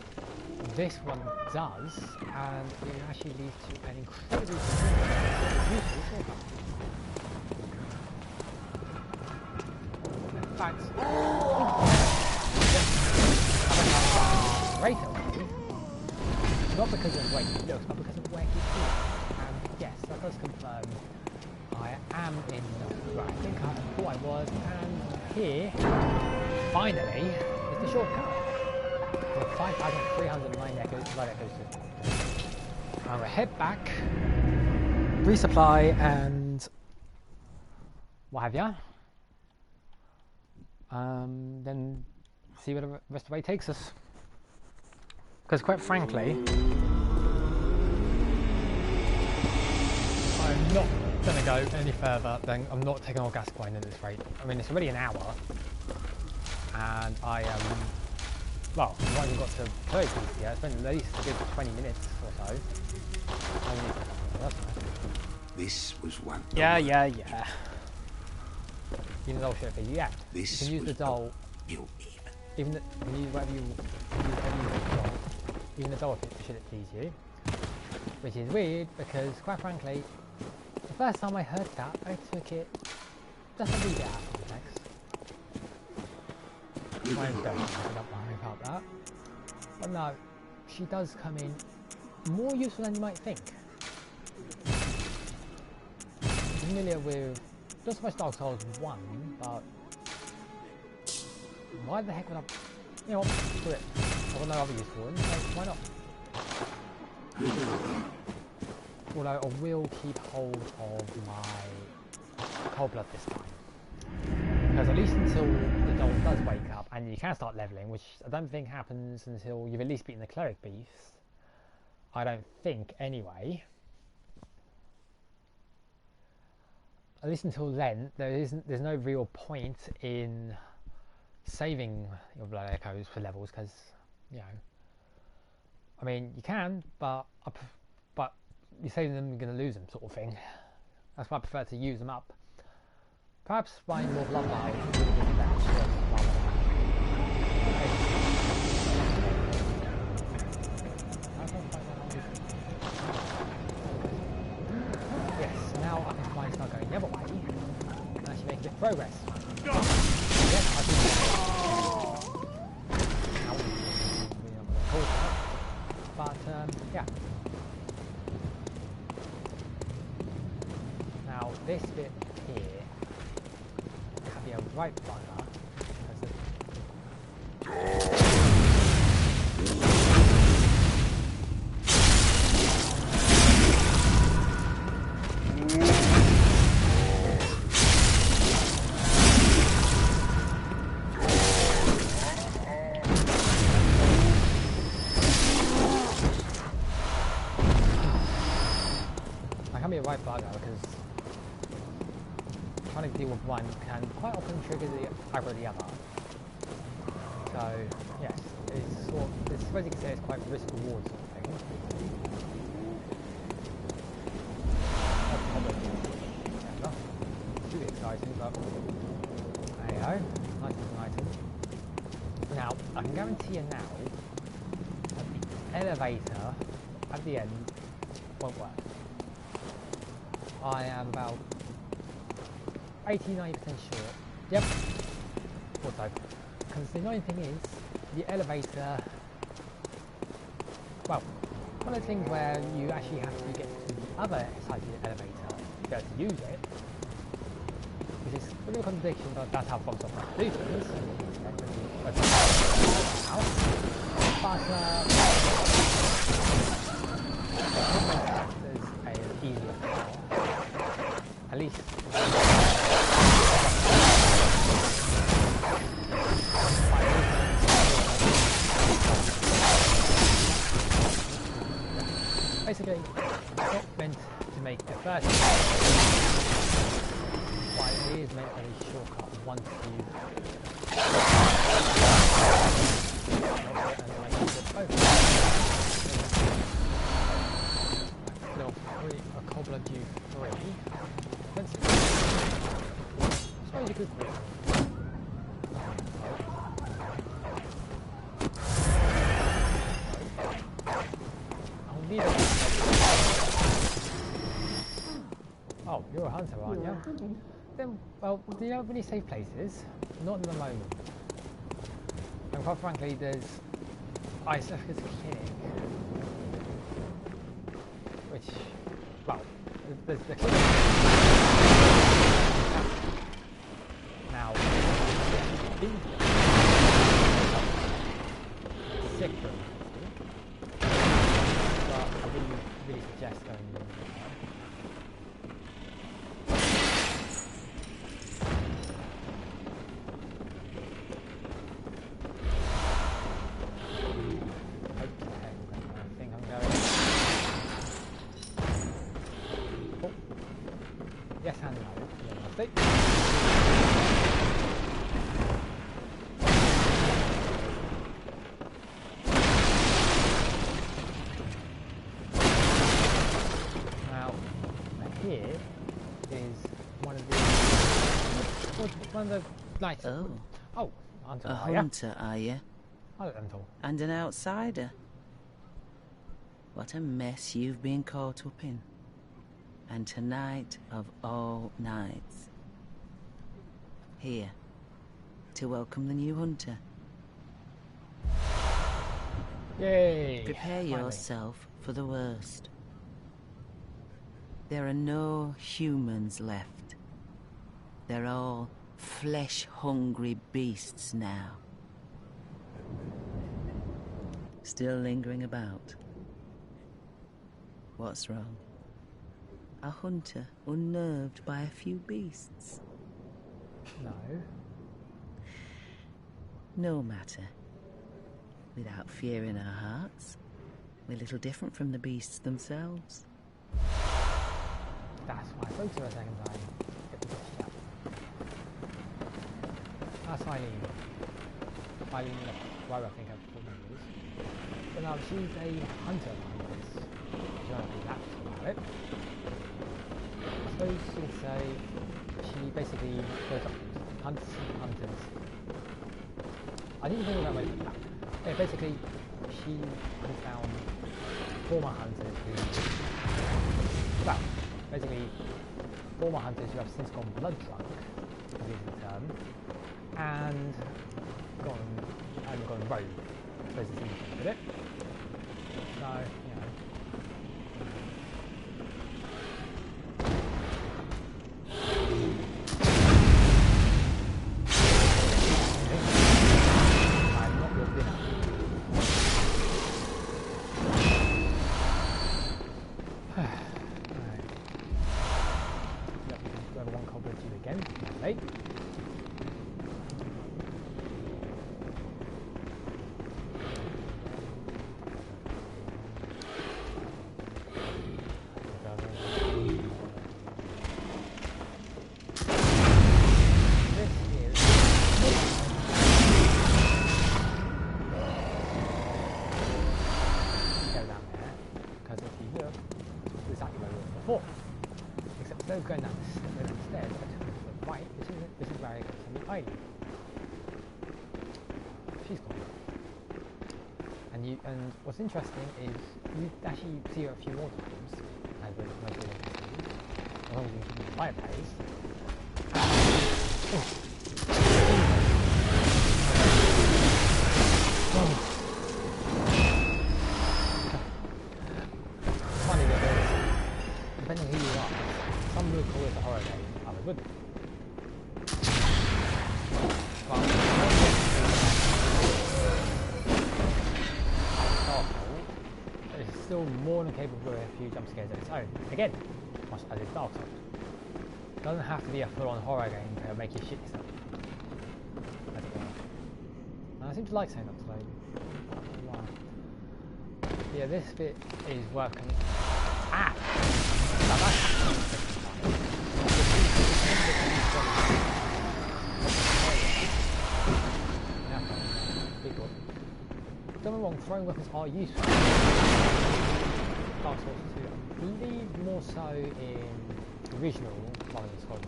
this one does, and it actually leads to an incredibly useful shortcut. In fact, right away, not because of the way he looks, but because of where he is. And yes, that does confirm I am in where I think I thought I was, and here, finally, is the shortcut. For 5,309 echoes. I'm gonna head back, resupply, and what have ya. Then see where the rest of the way takes us. Because quite frankly, I'm not gonna go any further than I'm not taking all gas coin at this rate. I mean, it's already an hour, and I am. Well, I've not even got to play these yet. I spent at least a good 20 minutes or so. That's nice. This was one. Yeah. Use the doll shit for you. Yeah. This you can use the doll. You Even the, you can use whatever you use the doll. Even the doll should it please you. Which is weird because, quite frankly, the first time I heard that, I took it just a wee bit out of context. I don't worry about that. But no, she does come in more useful than you might think. I'm familiar with not so much Dark Souls 1, but why the heck would I? You know what? Screw it. I got no other use for them, so why not? Although I will keep hold of my cold blood this time. Because at least until the doll does wake up and you can start leveling, which I don't think happens until you've at least beaten the cleric beast. I don't think, anyway. At least until then, there's no real point in saving your blood echoes for levels, because, you know, I mean, you can, but you're saving them, you're going to lose them, sort of thing. That's why I prefer to use them up. Perhaps buying more blood vials would give me better choice rather Yes, now I can finally start going the other way and actually make a bit of progress. Yes, I can but yeah. Now this bit here can be a right bugger because right bugger because trying to deal with one can quite often trigger either the other. So yes, it's sort of, I suppose you could say it's quite risk reward sort of thing. Not too exciting, but there you go. Nice little item. Now I can guarantee you now that the elevator at the end won't work. I am about 89% sure. Yep. Also, because the annoying thing is, the elevator. Well, one of the things where you actually have to get to the other side of the elevator to be able to use it, is it's no contradiction, but that's how From Software do things. But there's an easier power. At least. Basically, it's not meant to make the first but it is meant as a shortcut once you little free, a cobbler due free. I suppose you could put it. I'll need it. Oh, you're a hunter, aren't you? Then, well, do you know of any safe places? Not at the moment. And quite frankly, there's Ice Africa's clinic, which, well, there's the clinic. Now, sick room, but I really suggest going in. Yes and no. Now, here is one of the lights. Oh, a hunter, are you? Uncle. And an outsider. What a mess you've been caught up in. And tonight of all nights. Here, to welcome the new hunter. Yay! Prepare yourself for the worst. There are no humans left. They're all flesh-hungry beasts now. Still lingering about. What's wrong? A hunter unnerved by a few beasts? No. No matter. Without fear in our hearts, we're little different from the beasts themselves. That's why I spoke to her a second time. That's Eileen. Eileen, well, I think I've told you this. But now she's a hunter like this. She won't be that about it. I suppose you could say she basically goes up hunts and hunters. I didn't think of that way. Yeah, basically, she hunts down former hunters who, well, basically former hunters who have since gone blood drunk, to use the term, and gone rogue. I suppose it's easy to put it. So, you know. Going down the stairs, I took the right, this is where I go to meet Eileen. She's gone. And what's interesting is you actually see her a few more times, as with most of the see, as long as you keep the fireplace. Funny because depending who you are, some would call it a horror game, others wouldn't. still more than capable of a few jump scares of its own. Again, much as it's Dark Souls. It doesn't have to be a full-on horror game to make you shit yourself. As it were. And I seem to like saying that today. I don't know why. Yeah, this bit is working. Ah! Don't get me wrong, throwing weapons are useful. Dark Souls 2, I believe more so in the original rather than Souls.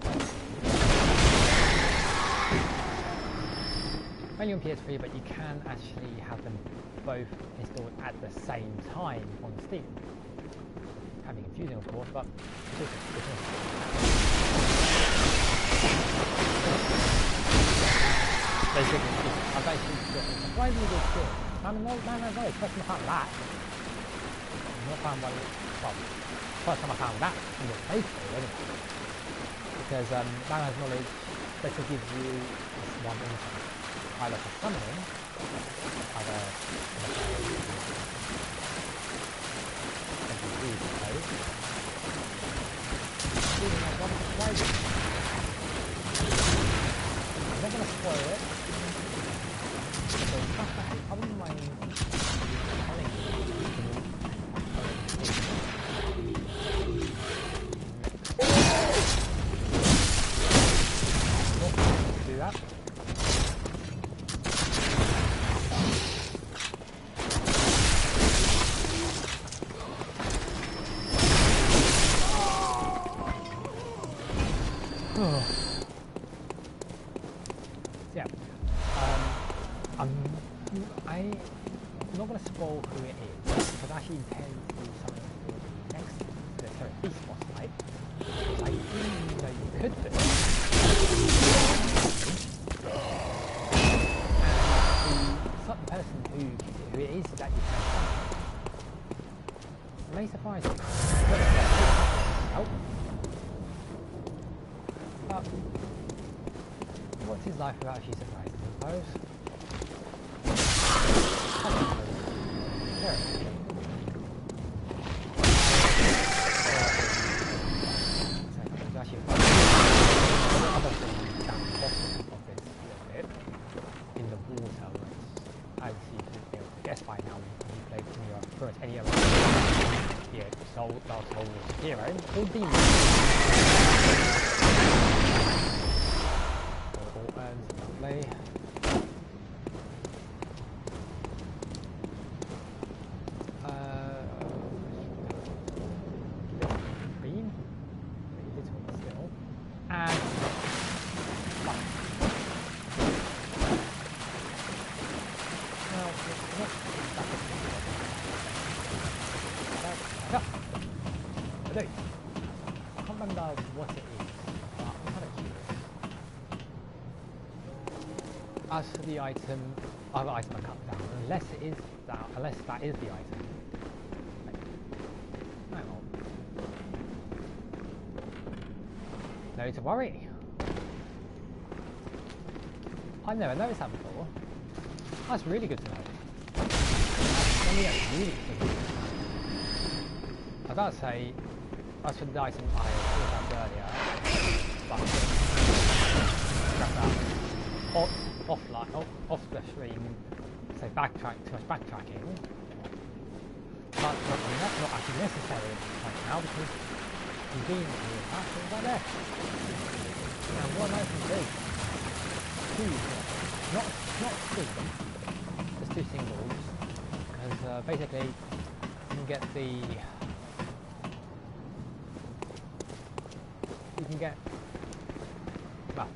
Mainly on PS3, but you can actually have them both installed at the same time on Steam. Can be confusing, of course, but it's basically, I've actually got surprisingly good skill. Man, first time I found that. I've not found one, well, first time I found that in the playthrough, anyway. Because man has knowledge basically gives you this one insight. Either for summoning, either I'm not going to spoil it. I wouldn't mind telling you. Do that. Yeah. I'm not going to spoil who it is, because I actually intend to do something next beast boss fight, which I didn't know you could do. And the certain person who it is that you can summon may surprise you. Oh. But what's his life without a few surprises, I suppose? In the water, as you can guess by now, you played pretty much any other Dark Souls hero or demon. All earns lovely. Green, little still, and I can't remember what it is, but I'm kind of curious. As for the item, other item I cut down, unless that is the item. Hang on. No need to worry. I've never noticed that before. That's really good to know. That's really good to know. I gotta say, as for the item I talked about earlier, but off the stream, say too much backtracking, but not actually necessary right now because conveniently enough it's right there. Now what I can do, not two, just two singles, because basically you can get the well.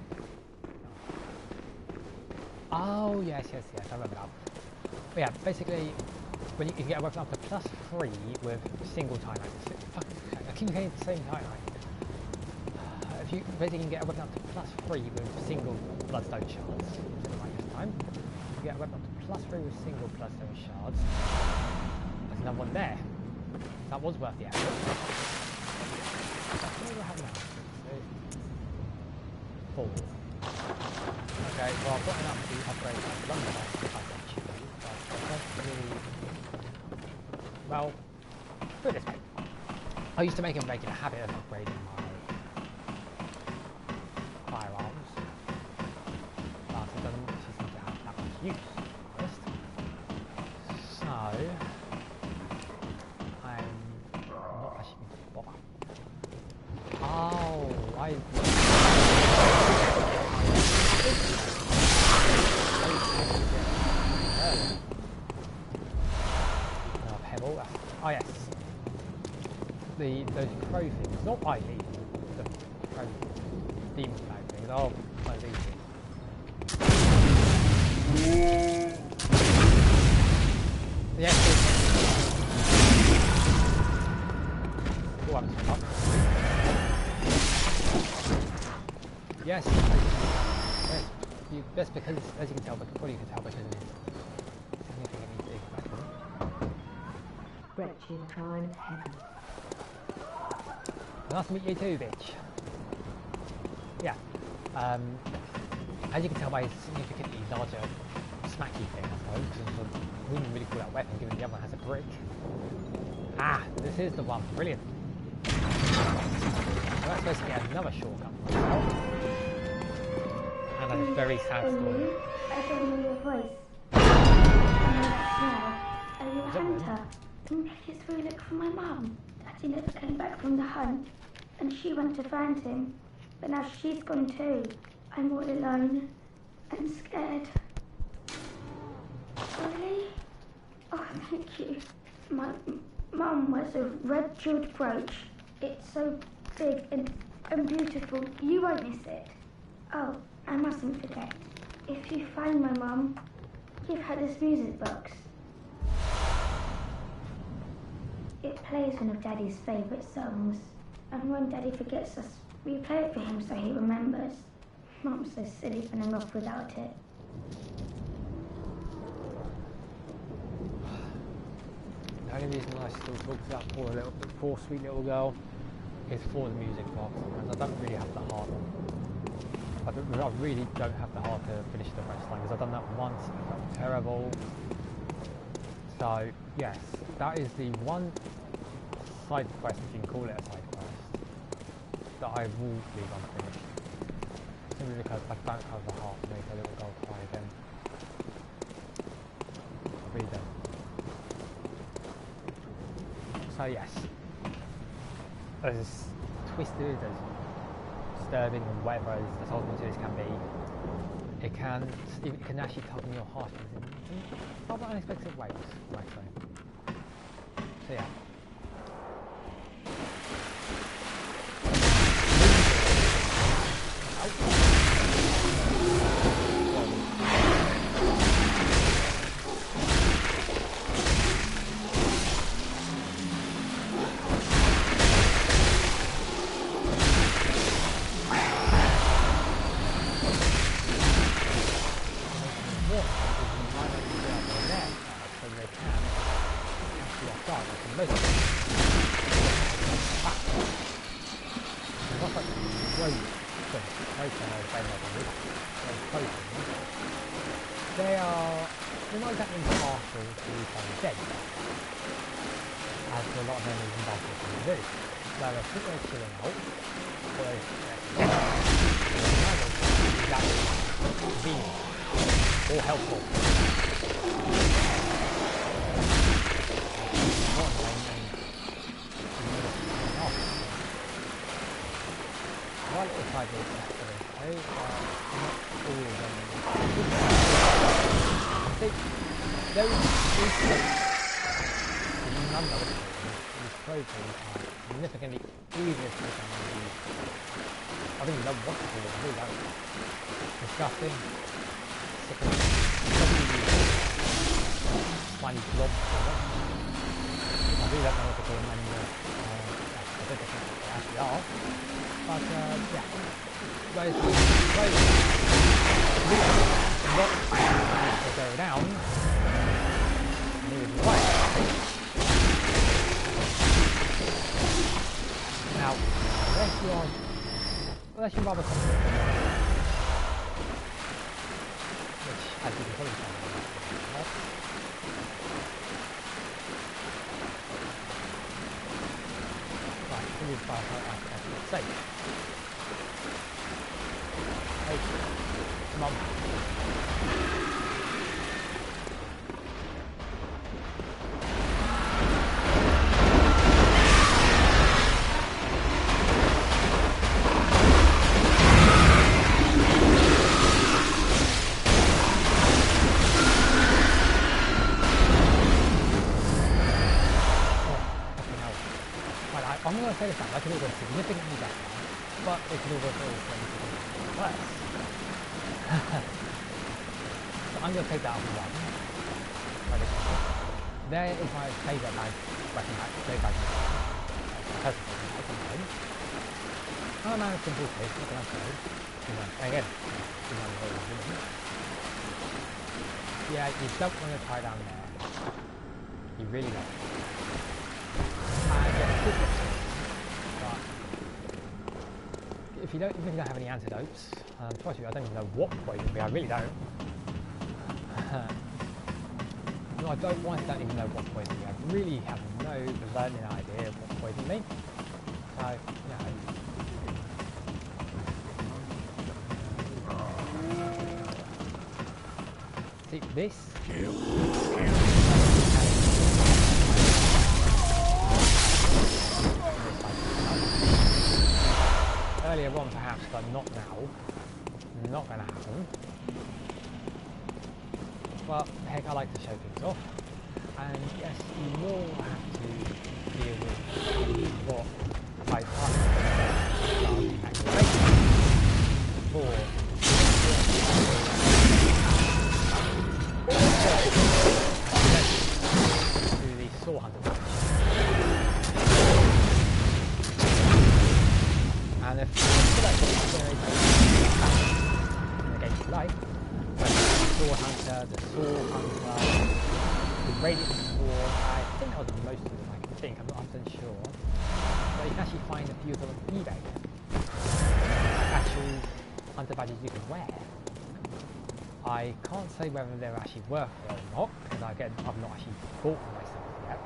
Oh yes, I remember now. But yeah, basically, when you can get a weapon up to +3 with single time action. I keep saying the same time. If you basically can get a weapon up to +3 with single bloodstone shards, this time, you get a weapon up to +3 with single bloodstone shards. There's another one there. That was worth the effort. What do I have now? 4. Okay, well I've got enough to upgrade my lumber if I can choose, but I don't really... Well, Put it this way. I used to make a regular habit of upgrading my firearms, but I don't actually seem to have that much use, to be honest. So, I'm not actually going to bother. Oh, pebble. Oh yes. Those crow things, not by me, the crow demon flag things. Oh, one of these things. Yes. Oh, I'm stuck. Yes. Yes. That's because, as you can tell, but probably you can tell because it's significantly big. Wretched crime of heaven. Nice to meet you too, bitch. Yeah. As you can tell by his significantly larger smacky thing, I suppose, because I wouldn't really call that a weapon given the other one has a brick. Ah, this is the one. Brilliant. So that's supposed to be another shortcut. And a very sad story. I don't know your voice. Are you a hunter? Maybe it's through look for my mum. Daddy never came back from the hunt, and she went to find him. But now she's gone too. I'm all alone and scared. Really? Oh, thank you. My mum wears a red jeweled brooch. It's so big and beautiful. You won't miss it. Oh, I mustn't forget. If you find my mum, give her this music box. It plays one of Daddy's favourite songs. And when Daddy forgets us, we play it for him so he remembers. Mum's so silly running off without it. The only reason I still talk to that poor sweet little girl is for the music box, and I don't really have the heart. I really don't have the heart to finish the rest line because I've done that once and it felt terrible. So yes, that is the one side quest, if you can call it a side quest, that I will leave unfinished. Simply because I don't have the heart to make a little girl cry again. I really don't. So yes, as twisted, as disturbing, and whatever as Ultimate Series can be, it can actually tug on your heartstrings in rather unexpected ways, might say. So yeah. They're not exactly impartial to the dead, as a lot of enemies in Dark Souls can do. So they're sitting there chilling out, or they're convenient or helpful. One little side note actually, not all of them. There is none of these trophies are significantly easier to become than I think you love watching it, I really don't. Disgusting, sickening, tiny blobs to watch. I do that know what to call them anymore. I don't think they actually are. But yeah, those not go down. Now, unless you're rather confident, which, as you can probably tell, not. I safe. Hey, come on. I'm going to say this now, I can all go significantly better, but it can all go significantly worse. So I'm going to take that off one. There is my favourite weapon pack, personally. I'm a man of simple taste, what can I say? Again, yeah, you don't want to tie down there. You really don't. And yes, if you don't have any antidotes, trust me, I don't even know what poison be. I really don't. No, I don't even know what poison be. I really have no learning idea of what poison be. So, see this. Earlier on perhaps, but not now. Not going to happen. But heck, I like to show things off. And yes, you will have to deal with what I find activation for to the Saw Hunter. And if against light, the Saw Hunter, the Radiant Sword, I think that was the most of them I can think, I'm not 100% sure. But you can actually find a few of them on eBay. Like actual hunter badges you can wear. I can't say whether they're actually worth it or not, because I've not actually bought them myself yet.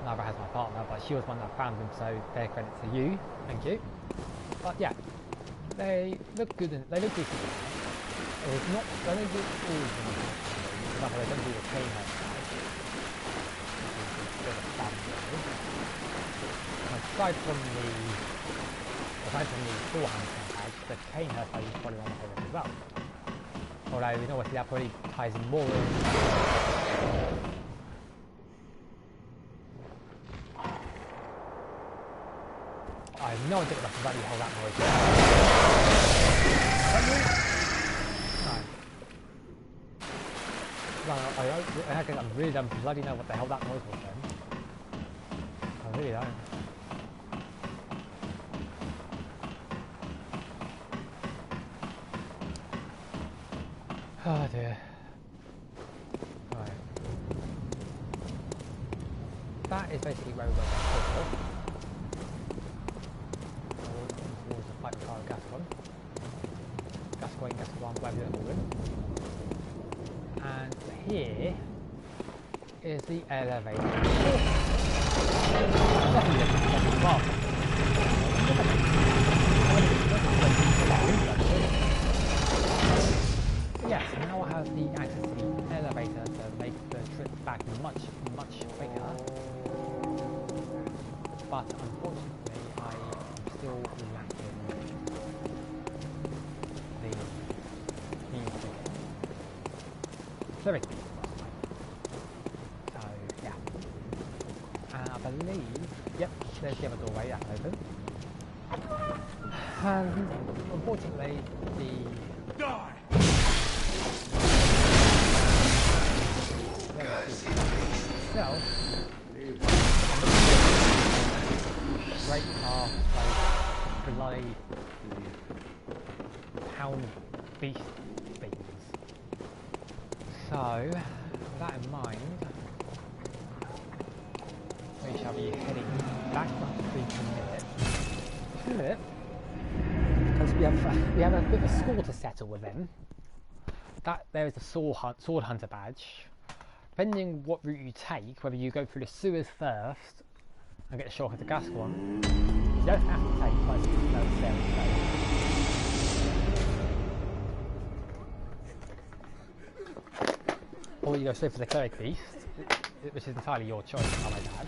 Neither has my partner, but she was one that found them, so fair credit to you, thank you. But yeah, they look good and they look decent. It's not, they don't do all of them. For example, they don't do the cane head side. Aside from the Saw Hunter badge, the cane head side is probably one of my favourites as well. Although, you know what, that probably ties in more with I have no idea what the bloody hell that noise is. I really don't bloody know what the hell that noise was then. I really don't. Oh dear. Right. That is basically where we got that. Towards the fight with Gascoigne, whatever you're calling. And here is the elevator. Yes, now I have the access to the elevator to make the trip back much, much quicker. But unfortunately, I am still lacking the means to get. So, yeah. And I believe, yep, there's the other doorway, that's open. And unfortunately, the... Die! Itself, right past like bloody pound beast things. So, with that in mind, we shall be heading back to 2 minutes. Because we have a bit of a score to settle with them. That there is the sword hunter badge. Depending what route you take, whether you go through the sewers first and get the shortcut to Gascoigne, You don't have to take close to no stairs. Or you go straight for the cleric beast, which is entirely your choice, I might add.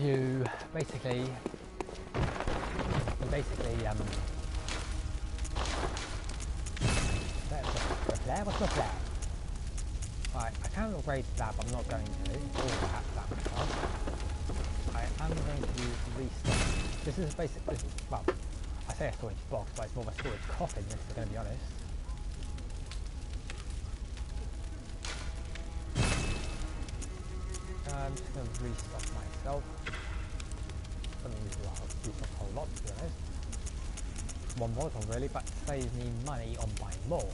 You basically what's my plan? Right, I can upgrade that, but I'm not going to. All that myself. I am going to restock. This is basically, well, I say a storage box, but it's more of a storage coffin, if we're going to be honest. I'm just going to restock myself. Doesn't usually restock a whole lot, to be honest. One volatile really, but saves me money on buying more.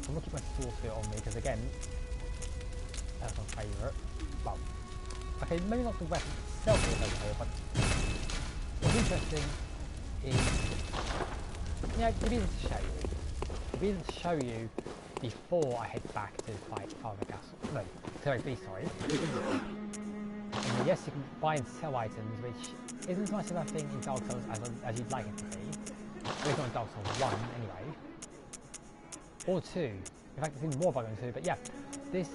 I'm going to keep my sword spear on me because again, that's my favourite. Well, okay, maybe not the weapon itself is okay, but what's interesting is, yeah, the reason to show you. The reason to show you before I head back to fight Father Castle. No, Cleric Beast, sorry. And yes, you can buy and sell items, which isn't as much of a thing in Dark Souls as you'd like it to be. At least not in Dark Souls 1, anyway. Or 2. In fact, it's even more about 2, but yeah. These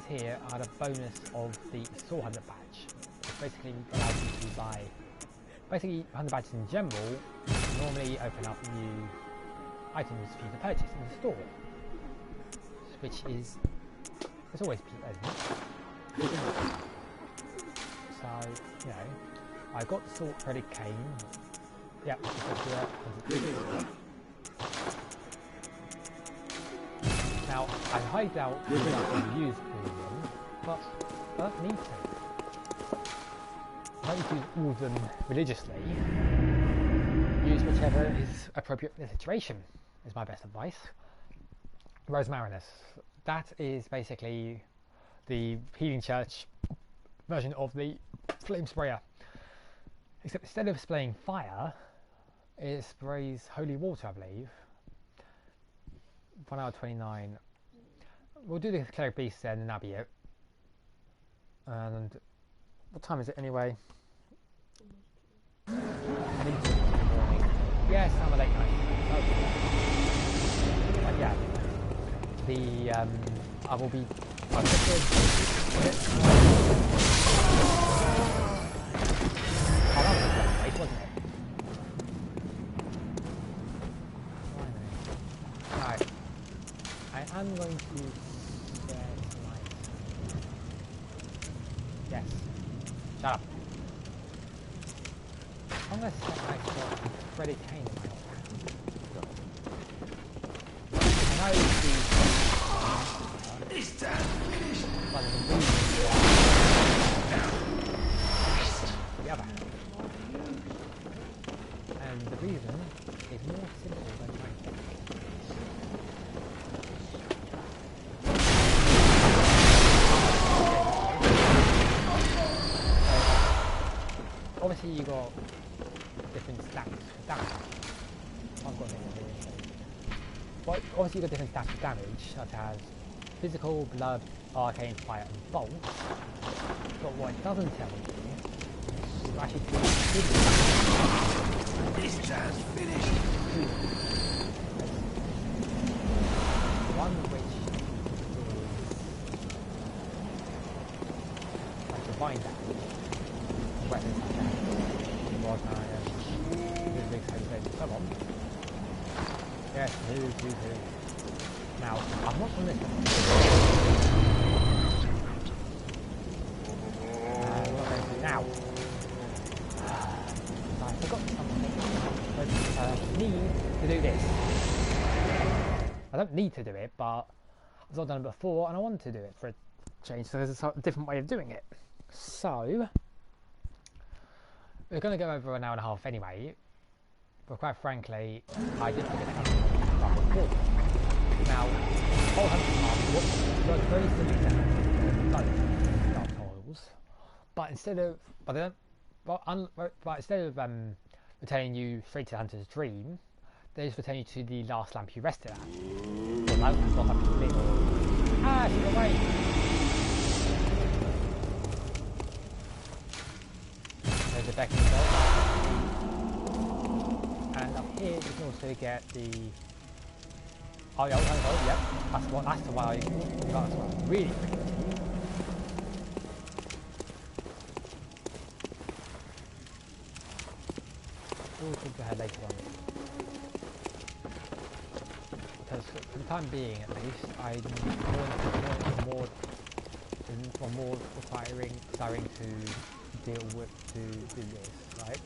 here are the bonus of the Sword Hunter badge. Which basically allows you to buy... Basically, Hunter badges in general normally open up new items for you to purchase in the store. Which is... It's always pleasant. So, you know, I got the Sword Credit Cane. Yeah, now, I highly doubt I can use all of them, but I don't need to. I don't need to use all of them religiously. Use whichever is appropriate for the situation, is my best advice. Rosmarinus. That is basically the healing church version of the flame sprayer. Except instead of spraying fire, it sprays holy water, I believe. 1 hour 29. We'll do the Cleric Beast then, and that'll be it. And what time is it anyway? Yes, I'm a late night. Okay. But yeah, I will be. I've wasn't it? Right. I am going to set my... Yes. Shut up. I'm going to set myself a Freddy Kane in my own hand. I know This time finished. But there's a reason the other hand. And the reason is more simple than you might think. Obviously you got different stats for damage. I've got but obviously you got different stats for damage, such as physical, blood, arcane, fire and bolt. But what it doesn't tell you is actually this just finished. One which is like divine damage, weapons damage, more and so on. Yes, who. Now, I've not done this before. I'm not going to now. I forgot something. I need to do this. I don't need to do it, but I've not done it before and I want to do it for a change, so there's a different way of doing it. So, we're going to go over an hour and a half anyway, but quite frankly, I did forget to come before. Now, whole hunting works very similar to Dark Souls, but instead of returning you straight to the Hunter's Dream, they just return you to the last lamp you rested at. Or last lamp you lit. Ah, she's away. There's the beckoning bell. And up here you can also get the... Oh yeah, yep. That's the one I really think. We'll talk to her later on. Because for the time being, at least, I'm more desiring to deal with to do this, right?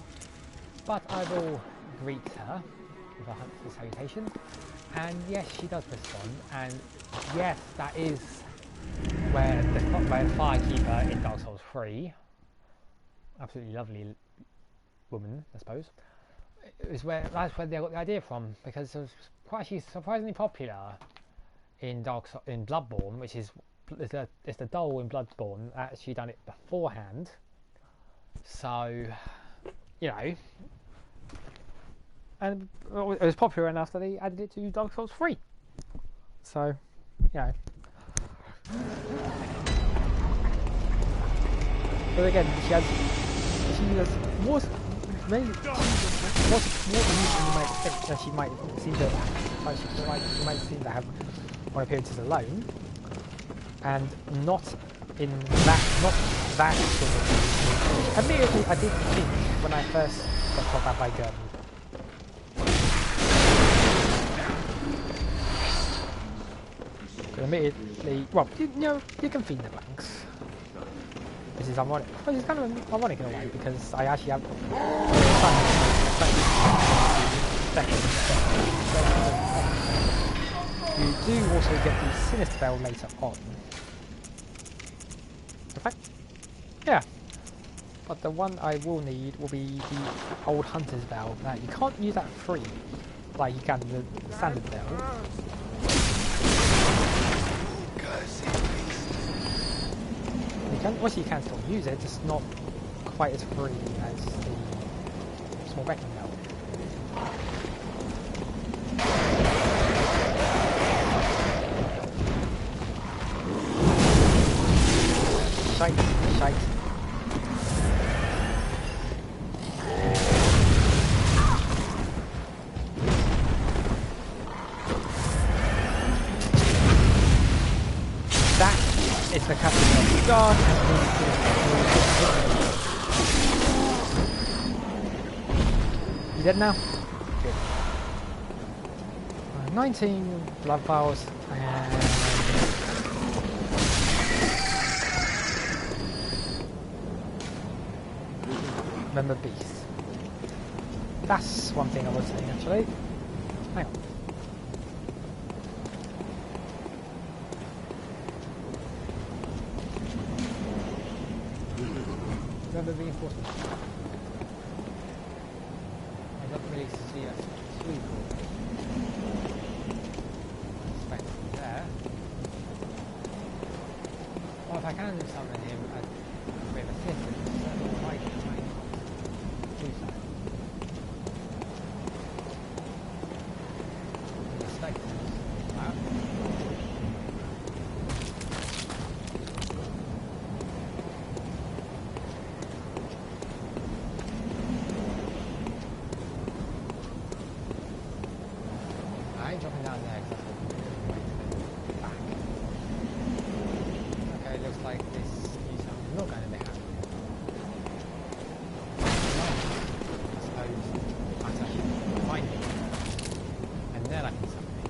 But I will greet her with a hunter's salutation, and yes, she does respond, and yes, that is where the Firekeeper in Dark Souls 3, absolutely lovely woman, I suppose, that's where they got the idea from, because it was actually surprisingly popular in Bloodborne, which is it's the doll in Bloodborne actually done it beforehand. So, you know, and it was popular enough that they added it to Dark Souls 3. So, you know. But again, she has more use than you might think. That she might seem to have on appearances alone, and not that sort of thing. Admittedly, I did think when I first got told about my gun. Admittedly, well, you know, you can feed the bugs. Which is ironic. Which is kind of ironic in a way, because I actually have you do also get the Sinister Bell later on. In fact, yeah. But the one I will need will be the old Hunter's Bell. Now, you can't use that free, like you can the standard bell. You can still use it, just not quite as free as the small wrecking bell. Shite. That is the captain of the guard. You dead now? Good. 19 blood vials and remember beast. That's one thing I was saying actually. Hang on. Remember reinforcement. I don't really see a sweep back there. Well, if I can summon him with assistance, then I can do so. The specters. Wow. Dropping down there because that's back. Okay, looks like this is not going to be happening. I suppose I have to find him and then I can summon him.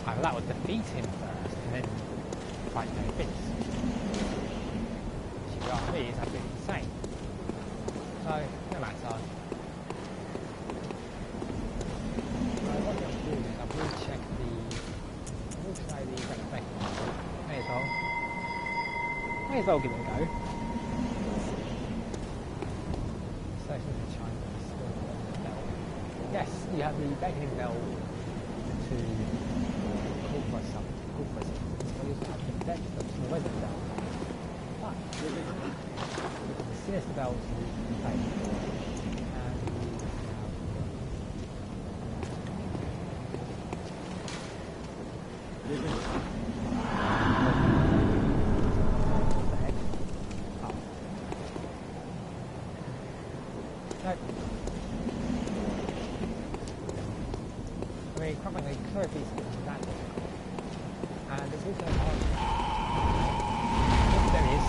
Either that would defeat him first and then fight no fits. Which, if you ask me, is absolutely insane. So, no matter. May as well give it a go. Yes, you have the beckoning bell to call for something. So you also have the small weather bell. But the sinister bell to play. quite frankly, cleric beast isn't that difficult. And it's also hard. If there is,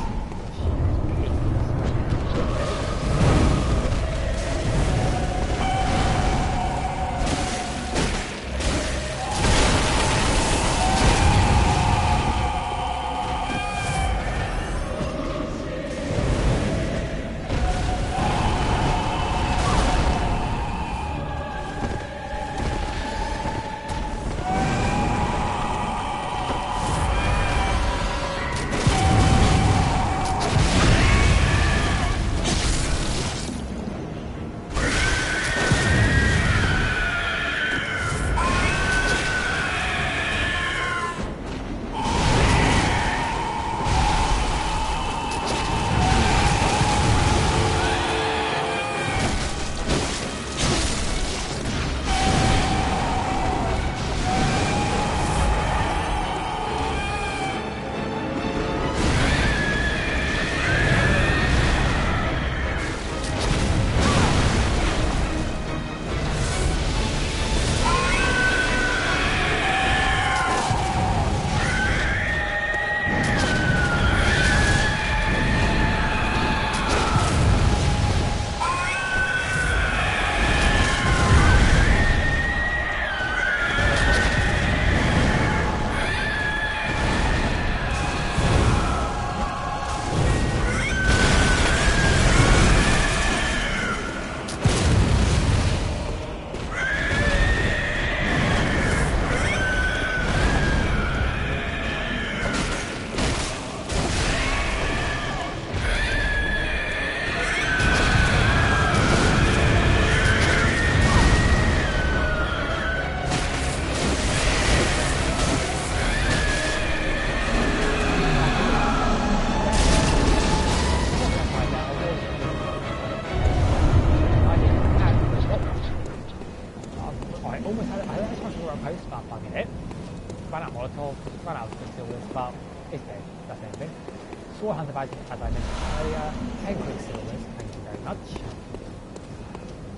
as I mentioned earlier, 10 quicksilvers, thank you very much.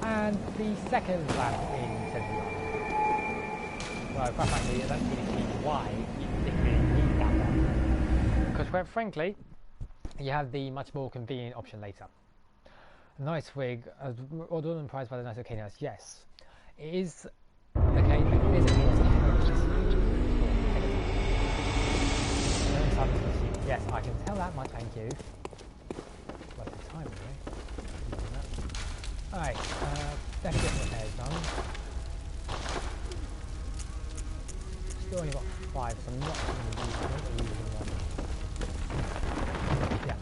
And the second lamp in Central London. Well, quite frankly, I don't really see why you particularly need that one. Because, quite frankly, you have the much more convenient option later. A nice wig, although prized by the nice Arcanius, yes. It is okay, it is a yes, I can tell that much, thank you. What's the time, really? Alright, definitely get the repairs done. Still only got 5, so I'm not going to use one. Yeah.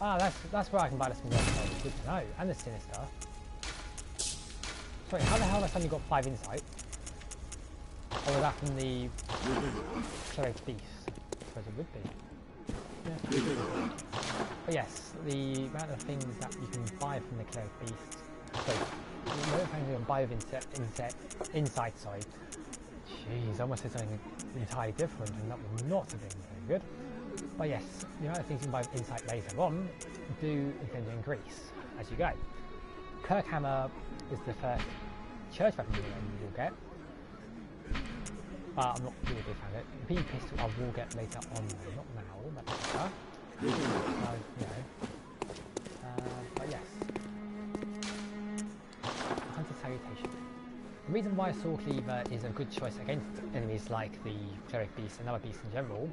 Ah, that's where I can buy the Sinister. Good to know. And the Sinister. Sorry, how the hell have I suddenly got 5 insight? Or was that from the Cleric Beast? I suppose it would be. Yeah. But yes, the amount of things that you can buy from the Cleric Beast. So, the amount of things you can buy with insight, sorry. Jeez, I almost said something entirely different, and that would not have been very good. But yes, the amount of things you can buy with insight later on do intend to increase as you go. Kirkhammer is the first church weapon you will get. But I'm not really a big fan of it. The beam pistol I will get later on, not now, but later. You know. But yes. Hunter Salutation. The reason why Sword Cleaver is a good choice against enemies like the Cleric Beast and other beasts in general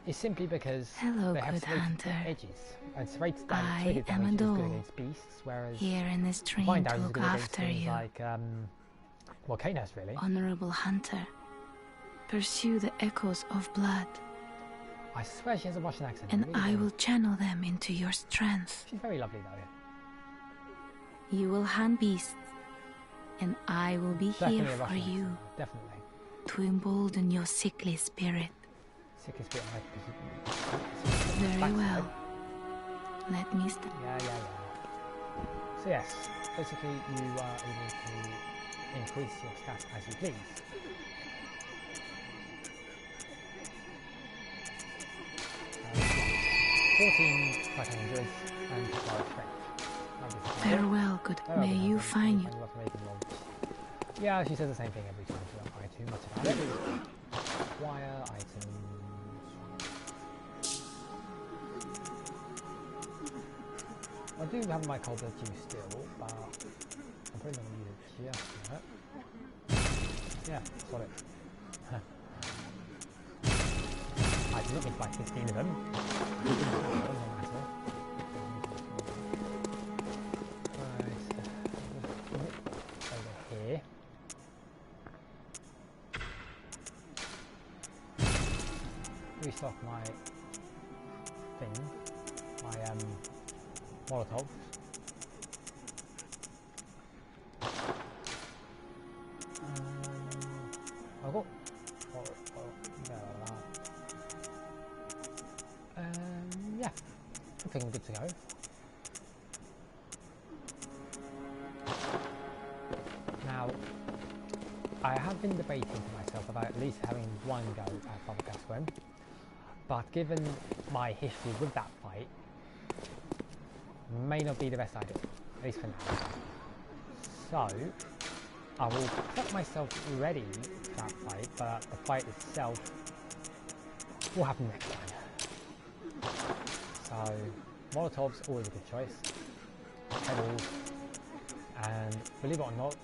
is simply because they have serrated edges. And serrated damage is good against beasts, whereas here in this dream fine to damage is look good against after things you. like volcanoes, really. Honorable hunter, pursue the echoes of blood. I swear she has a Russian accent. And really I will channel them into your strength. She's very lovely though. You will hunt beasts, and I will be Definitely here for you. Accent. Definitely. To embolden your sickly spirit. Sickly spirit, very well. Let me start. Yeah. So yes, basically you are able to increase your stats as you please. 14 fighting endurance and 12 strength. Farewell, good. May you find you. Yeah, she says the same thing every time, so don't worry too much about it. Acquire items. I do have my cobblers juice still, but I'm probably not going to use it just yet. Yeah, got it. I did not need like 15 of them. Over here. Restock my thing, my Molotov. I've got yeah, I think I'm good to go. Now, I have been debating to myself about at least having one go at Bubble Gascoigne, but given my history with that fight, may not be the best idea, at least for now. So, I will put myself ready for that fight, but the fight itself will happen next time. So, Molotov's always a good choice. Pebbles, and believe it or not,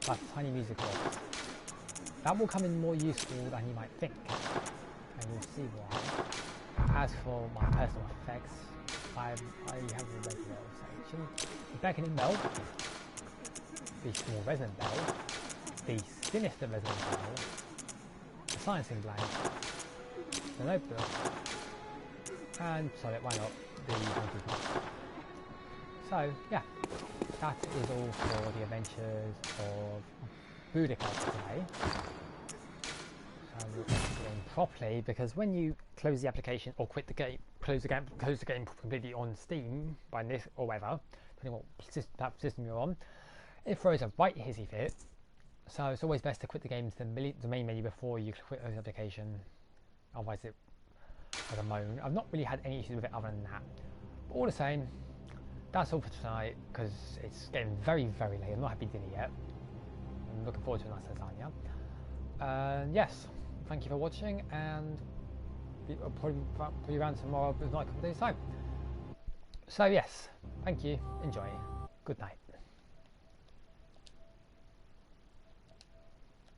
that tiny music box, that will come in more useful than you might think, and you'll see why. As for my personal effects, I have a regular section. The beckoning bell, the small resonant bell, the sinister resonant bell, the silencing blank, the notebook, and so why not, the haunted book. So yeah, that is all for the adventures of Boudica today. So we'll get the game properly, because when you close the application or quit the game, close the game completely on Steam by this or whatever, depending on what system you're on, it throws a right hissy fit. So it's always best to quit the game to the main menu before you quit the application, otherwise it has a moan. I've not really had any issues with it other than that. But all the same, that's all for tonight, because it's getting very, very late. I'm not happy dinner yet. I'm looking forward to a nice lasagna. Yes, thank you for watching, and I'll probably be around tomorrow with like a couple days time. So yes, thank you, enjoy, good night.